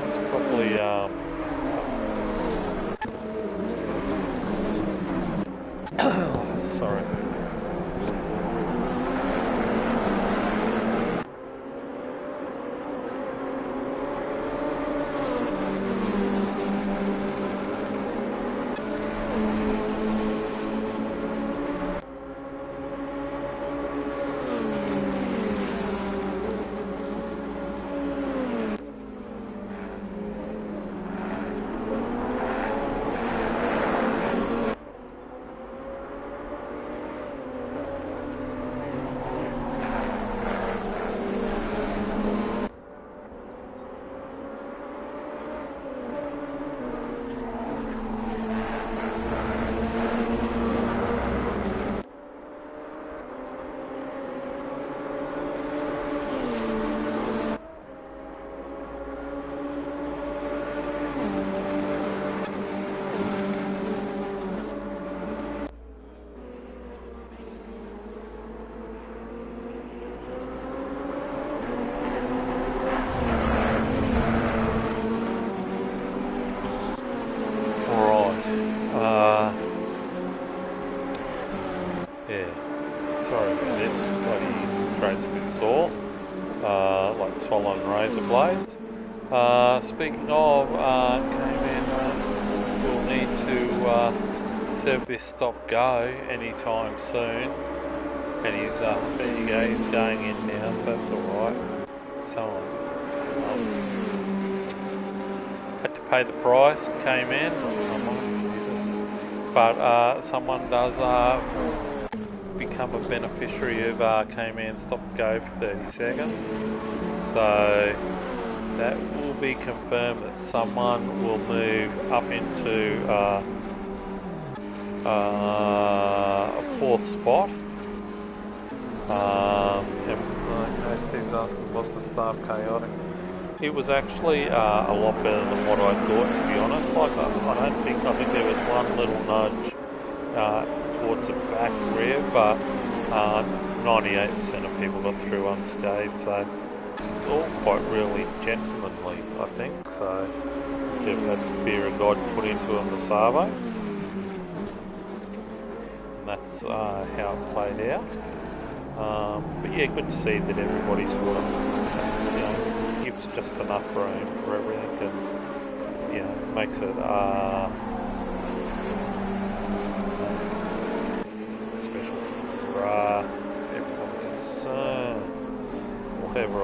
Speaker 1: he's probably sorry. Yeah, sorry about this, bloody throat's a bit sore, like swallowing razor blades. Speaking of, Cayman will need to serve this stop-go anytime soon, and he's, there you go, he's going in now, so that's alright. Someone's had to pay the price, Cayman, not someone, Jesus. But someone does become a beneficiary of Cayman stop-go for 30 seconds. So that will be confirmed that someone will move up into a 4th spot. And Steve's asking, what's the start chaotic? It was actually a lot better than what I thought, to be honest. Like I think there was one little nudge towards the back rear, but 98% of people got through unscathed, so it's all quite really gentlemanly, I think. So they've had the fear of God put into them, the Savo, and that's how it played out. But yeah, good to see that everybody sort of gives just enough room for everything, and makes it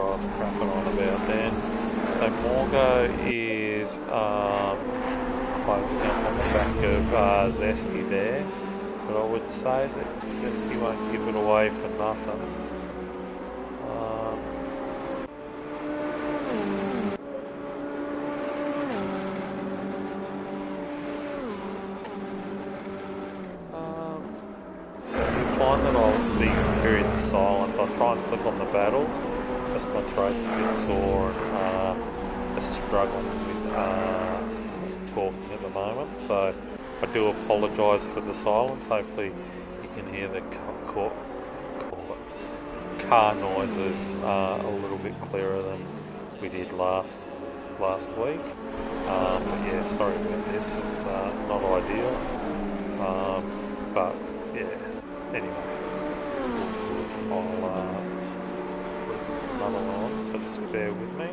Speaker 1: I was cracking on about then. So Morgo is closing up on the back of Zesty there, but I would say that Zesty won't give it away for nothing. So you'll find that these periods of silence, I try and click on the battles, just my throat's a bit sore and just struggling with talking at the moment. So I do apologise for the silence. Hopefully you can hear the car noises a little bit clearer than we did last week. But yeah, sorry about this. It's not ideal. But yeah. Anyway, I'll put another one on, so just bear with me.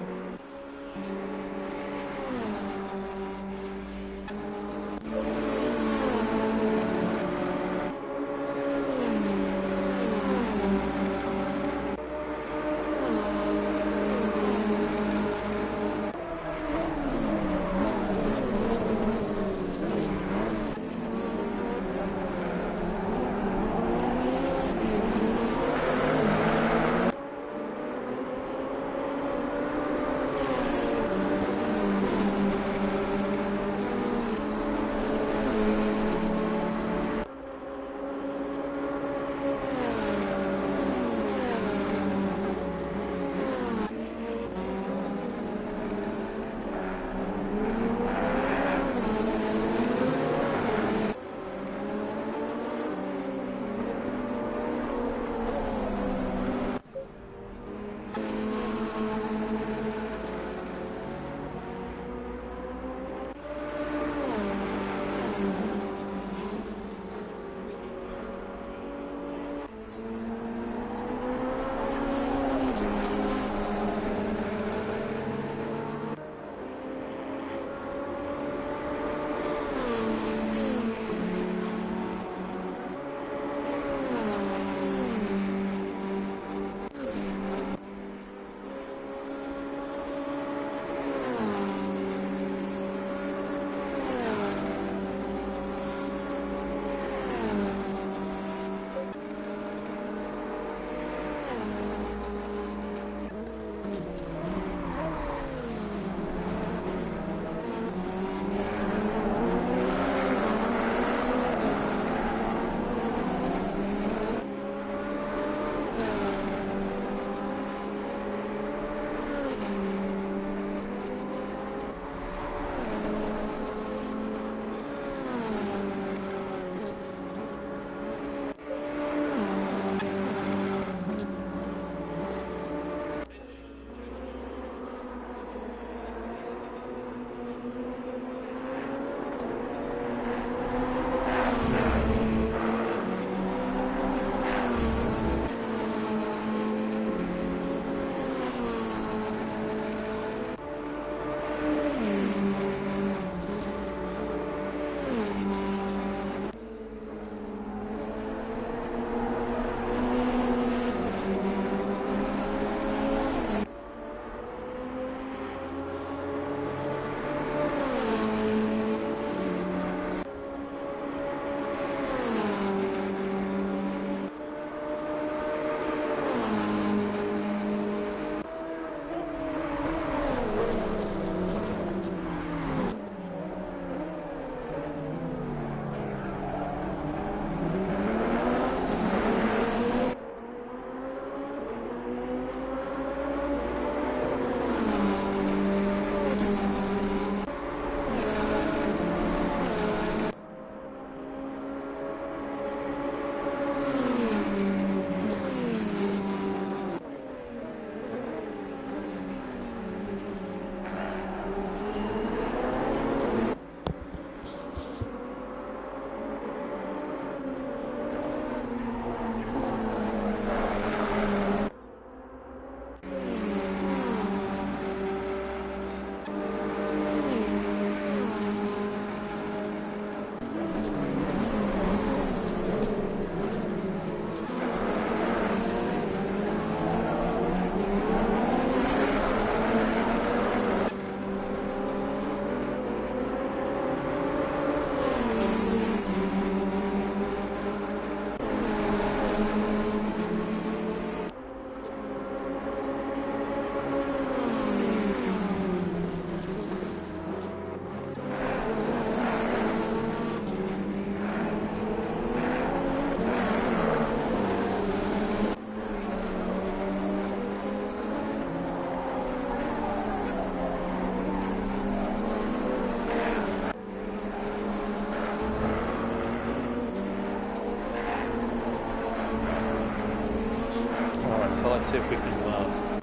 Speaker 1: see if we can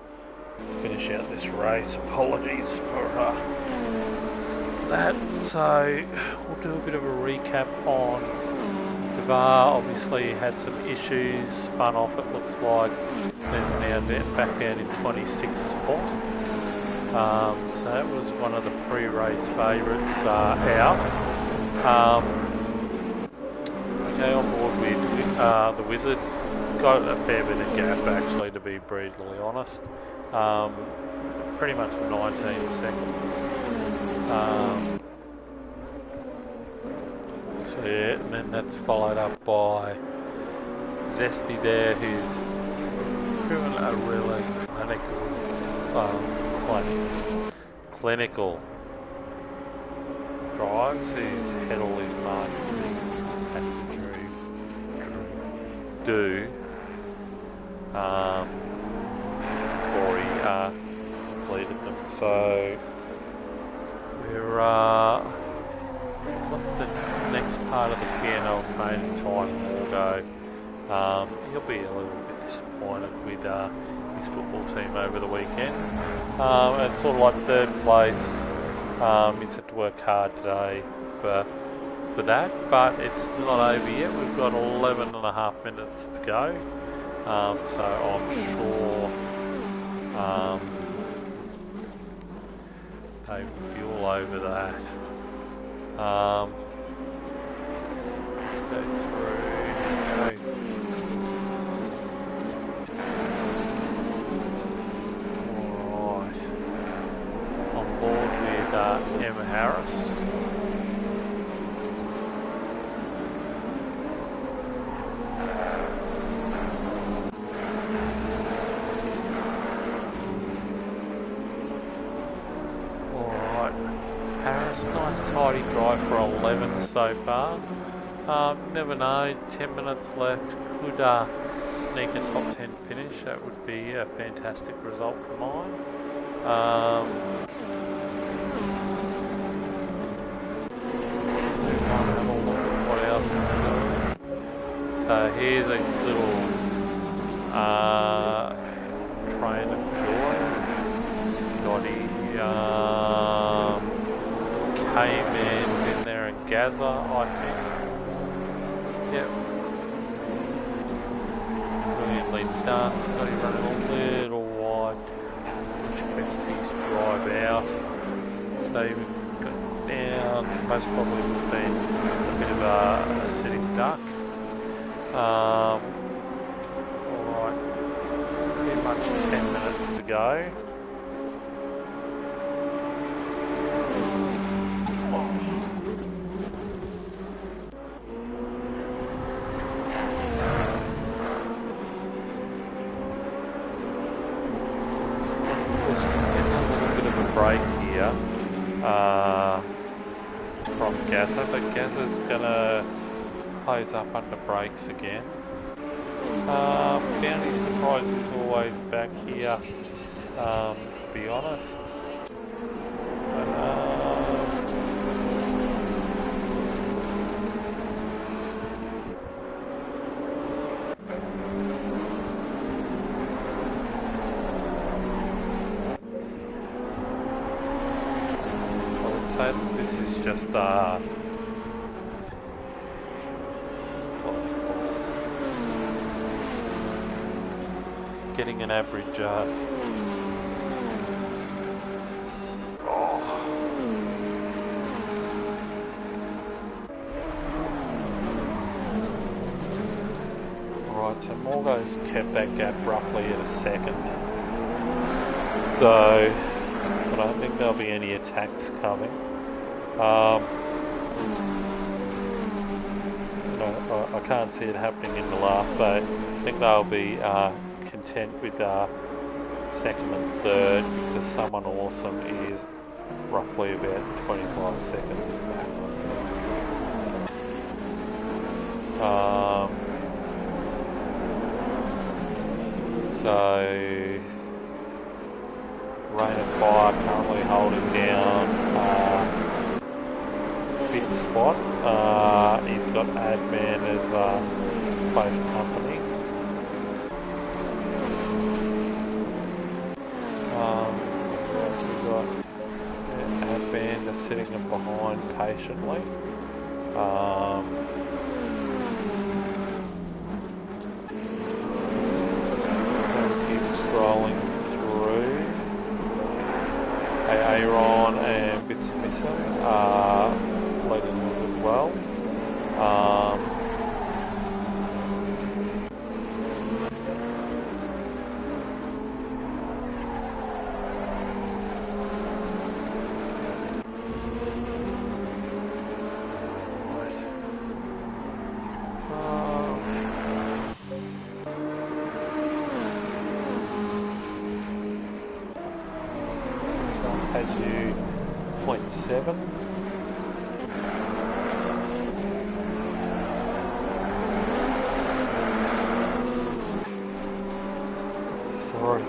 Speaker 1: finish out this race. Apologies for that. So we'll do a bit of a recap on Devar. Obviously had some issues, spun off it looks like. There's now back down in 26th spot. So that was one of the pre-race favourites out. Okay, on board with the Wizard. Got a fair bit of gap actually, to be brutally honest. Pretty much 19 seconds. So yeah, and then that's followed up by Zesty there, who's driven a really clinical drives. He's had all his marks that he had to do before he completed them. So we're got the next part of the piano main time will go. He'll be a little bit disappointed with his football team over the weekend. It's sort of like third place. He's had to work hard today for that, but it's not over yet. We've got 11.5 minutes to go. So I'm sure they will be all over that. Let's go through. Alright. On board with Emma Harris. Nice tidy drive for 11 so far. Never know, 10 minutes left. Could sneak a top 10 finish. That would be a fantastic result for mine. Have a look at what else is doing. So here's a little train of joy. Scotty. Cayman's in there and Gaza, I think. Yep. Brilliantly done. Scotty running a little wide, which affects his drive out. So we've got down, most probably would have been a bit of a sitting duck. Alright, pretty much 10 minutes to go. Break here from Gaza, but Gaza's gonna close up under brakes again. Bounty Surprise is always back here, to be honest. This is just getting an average Right, so Morgo's kept that gap roughly at a second. So I don't think there'll be any attacks coming. I can't see it happening in the last day. I think they'll be content with second and third, because Someone Awesome is roughly about 25 seconds back. So Rain of Fire currently holding down fifth spot. He's got Adman as close company. sitting behind patiently. Keep scrolling through. Aaron and Bits and Missing are leading as well. Has you 0.7. Sorry.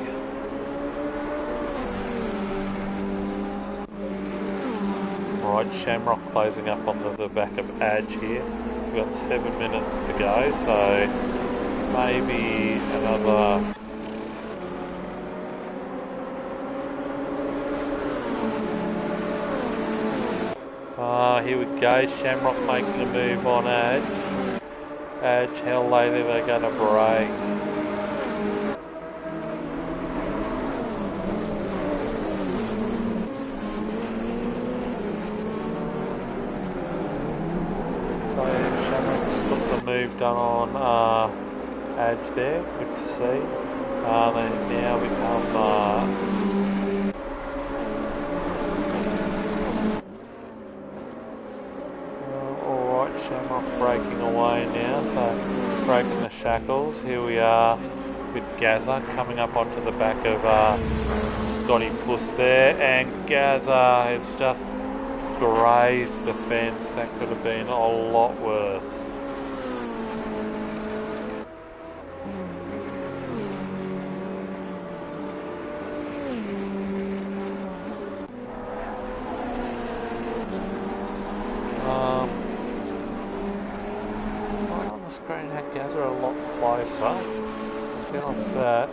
Speaker 1: Right, Shamrock closing up on the back of Adge here. We've got 7 minutes to go, so maybe another. Here we go, Shamrock making a move on Adge. Adge, how late are they going to break? So Shamrock's got the move done on Adge there, good to see. They now become Shamrock breaking away now, so breaking the shackles. Here we are with Gazza coming up onto the back of Scotty Puss there, and Gazza has just grazed the fence. That could have been a lot worse. Screen had Gazza a lot closer. Get off that.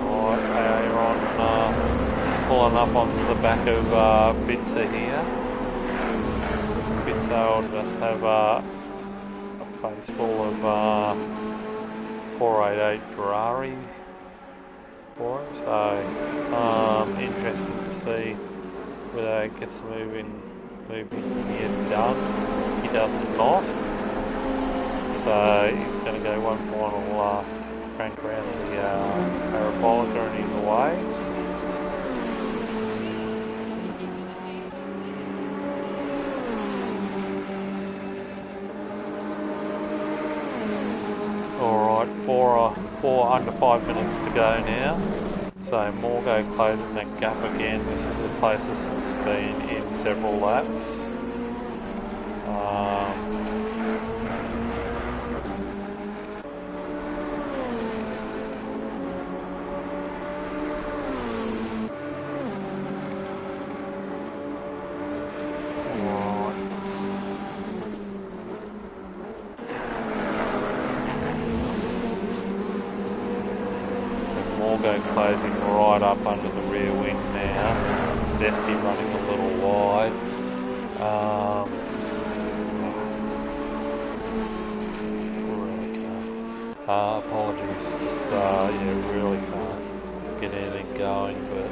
Speaker 1: Alright, Aaron pulling up onto the back of Bitzer here. Bitzer will just have a face full of 488 Ferrari for him, so interested to see whether he gets moving here done. He does not, so he's going to go one final crank around the parabolic and he's away. Alright, four under 5 minutes to go now. So Morgo closing that gap again. This is the closest it's been in several laps. Morgo closing right up under the rear wing now. Zesty running a little wide. Really can't. Apologies, just yeah, really can't get anything going, but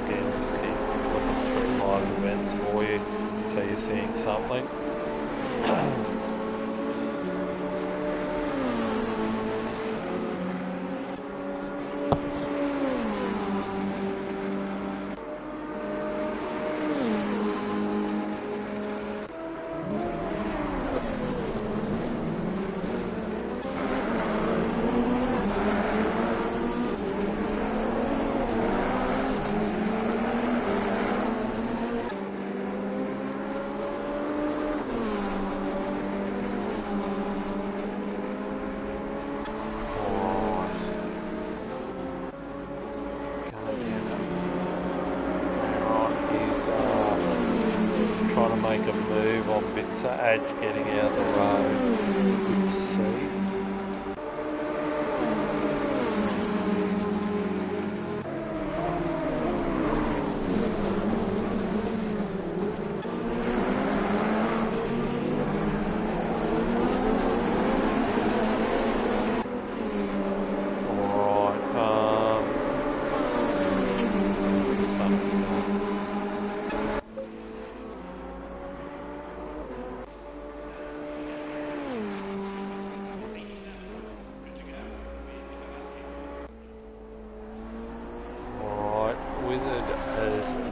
Speaker 1: again, just keep looking through live events for you, so you're seeing something. bit edge getting out of the road. Good to see.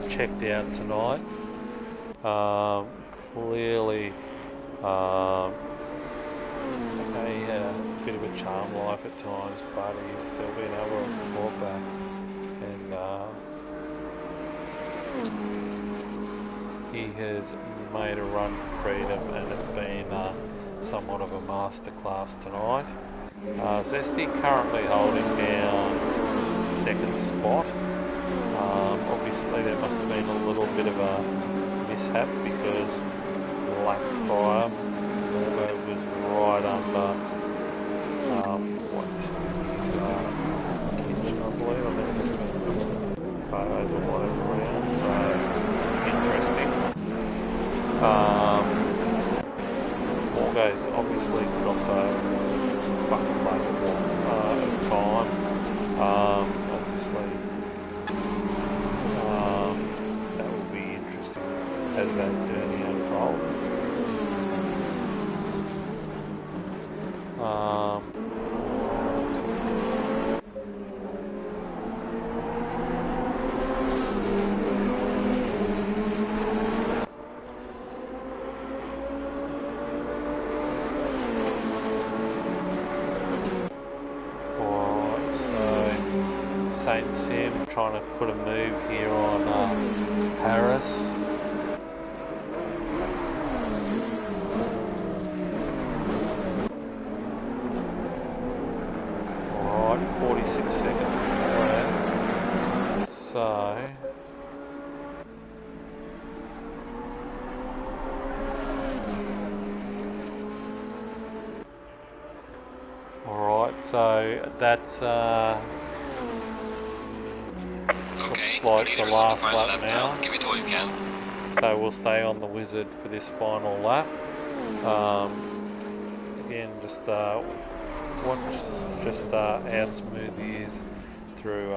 Speaker 1: Checked out tonight. Clearly, he had a bit of a charm life at times, but he's still been able to report back. And he has made a run for freedom, and it's been somewhat of a masterclass tonight. Zesty currently holding down second spot. Obviously there must have been a little bit of a mishap because lap prior Morgo was right under what is kitchen, I believe. I think there's been some photos or whatever around, so interesting. Morgo's obviously got a fucking load of time. Obviously that will be interesting as that journey unfolds. Saint Sim trying to put a move here on Harris. Alright, 46 seconds left. So alright, so that's
Speaker 2: okay,
Speaker 1: like the last lap now.
Speaker 2: Give it all you can.
Speaker 1: So we'll stay on the Wizard for this final lap. Again, just watch just how smooth he is through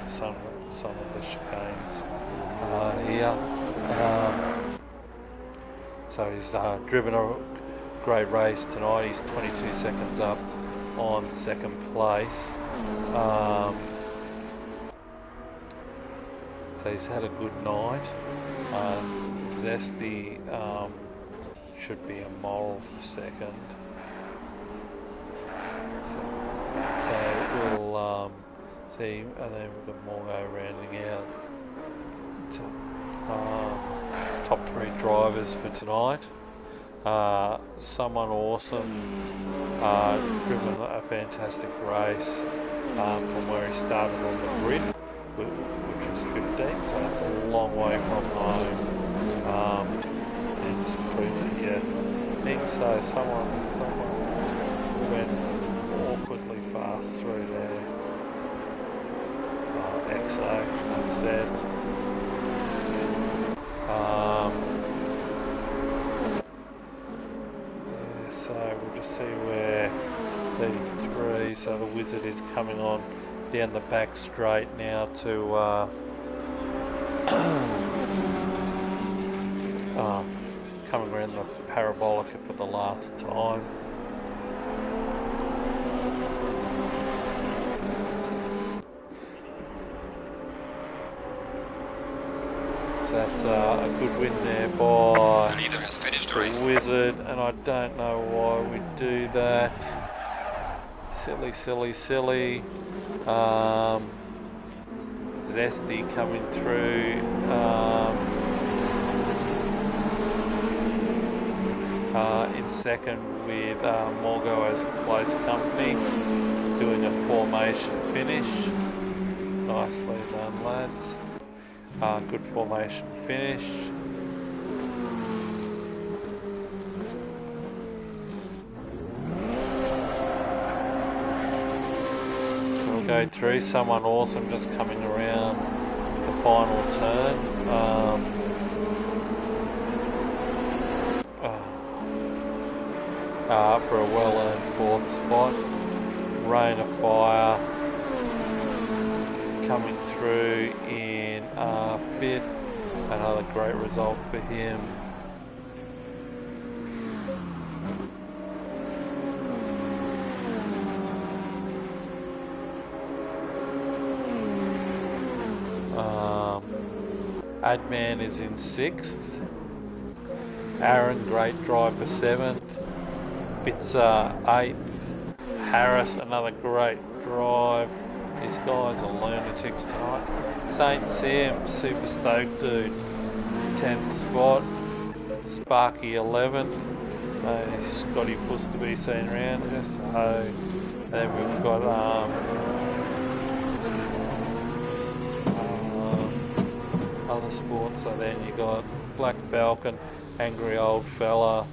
Speaker 1: some of the chicanes here. So he's driven a great race tonight. He's 22 seconds up on second place. So he's had a good night. Zesty should be a mole for second. So we'll see, and then we've got Morgo rounding out top three drivers for tonight. Someone awesome, driven a fantastic race from where he started on the grid, which was 15, so that's a long way from home, and just proves it yet. I think so. Someone went awkwardly fast through there. XO, like I said. So we'll just see where D3, so the Wizard is coming on down the back straight now to coming around the parabolica for the last time. So that's a good win there by
Speaker 2: The leader has finished the
Speaker 1: the
Speaker 2: race.
Speaker 1: Wizard, and I don't know why we do that. Silly. Zesty coming through. In second with Morgo as close company, doing a formation finish. Nicely done, lads. Good formation finish. go through. Someone awesome just coming around the final turn. For a well-earned fourth spot. Rain of Fire coming through in fifth. Another great result for him. Adman is in sixth. Aaron, great drive for seventh. Bitzer, eighth. Harris, another great drive. These guys are lunatics tonight. St. Sam, super stoked dude. 10th spot. Sparky, 11th. Scotty Puss to be seen around here. So then we've got other sports. So then you got Black Falcon, Angry Old Fella,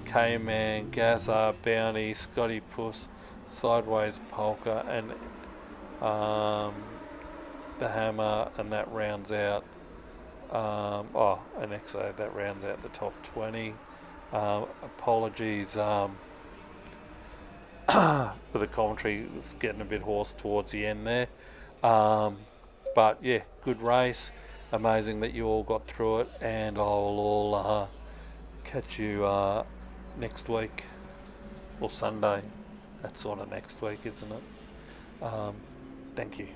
Speaker 1: K-Man, Gazza, Bounty, Scotty Puss, Sideways Polka, and the Hammer, and that rounds out. And actually that rounds out the top 20. Apologies for the commentary. It was getting a bit hoarse towards the end there. But yeah, good race. Amazing that you all got through it, and I'll all catch you next week, or Sunday. That's sort of next week, isn't it? Thank you.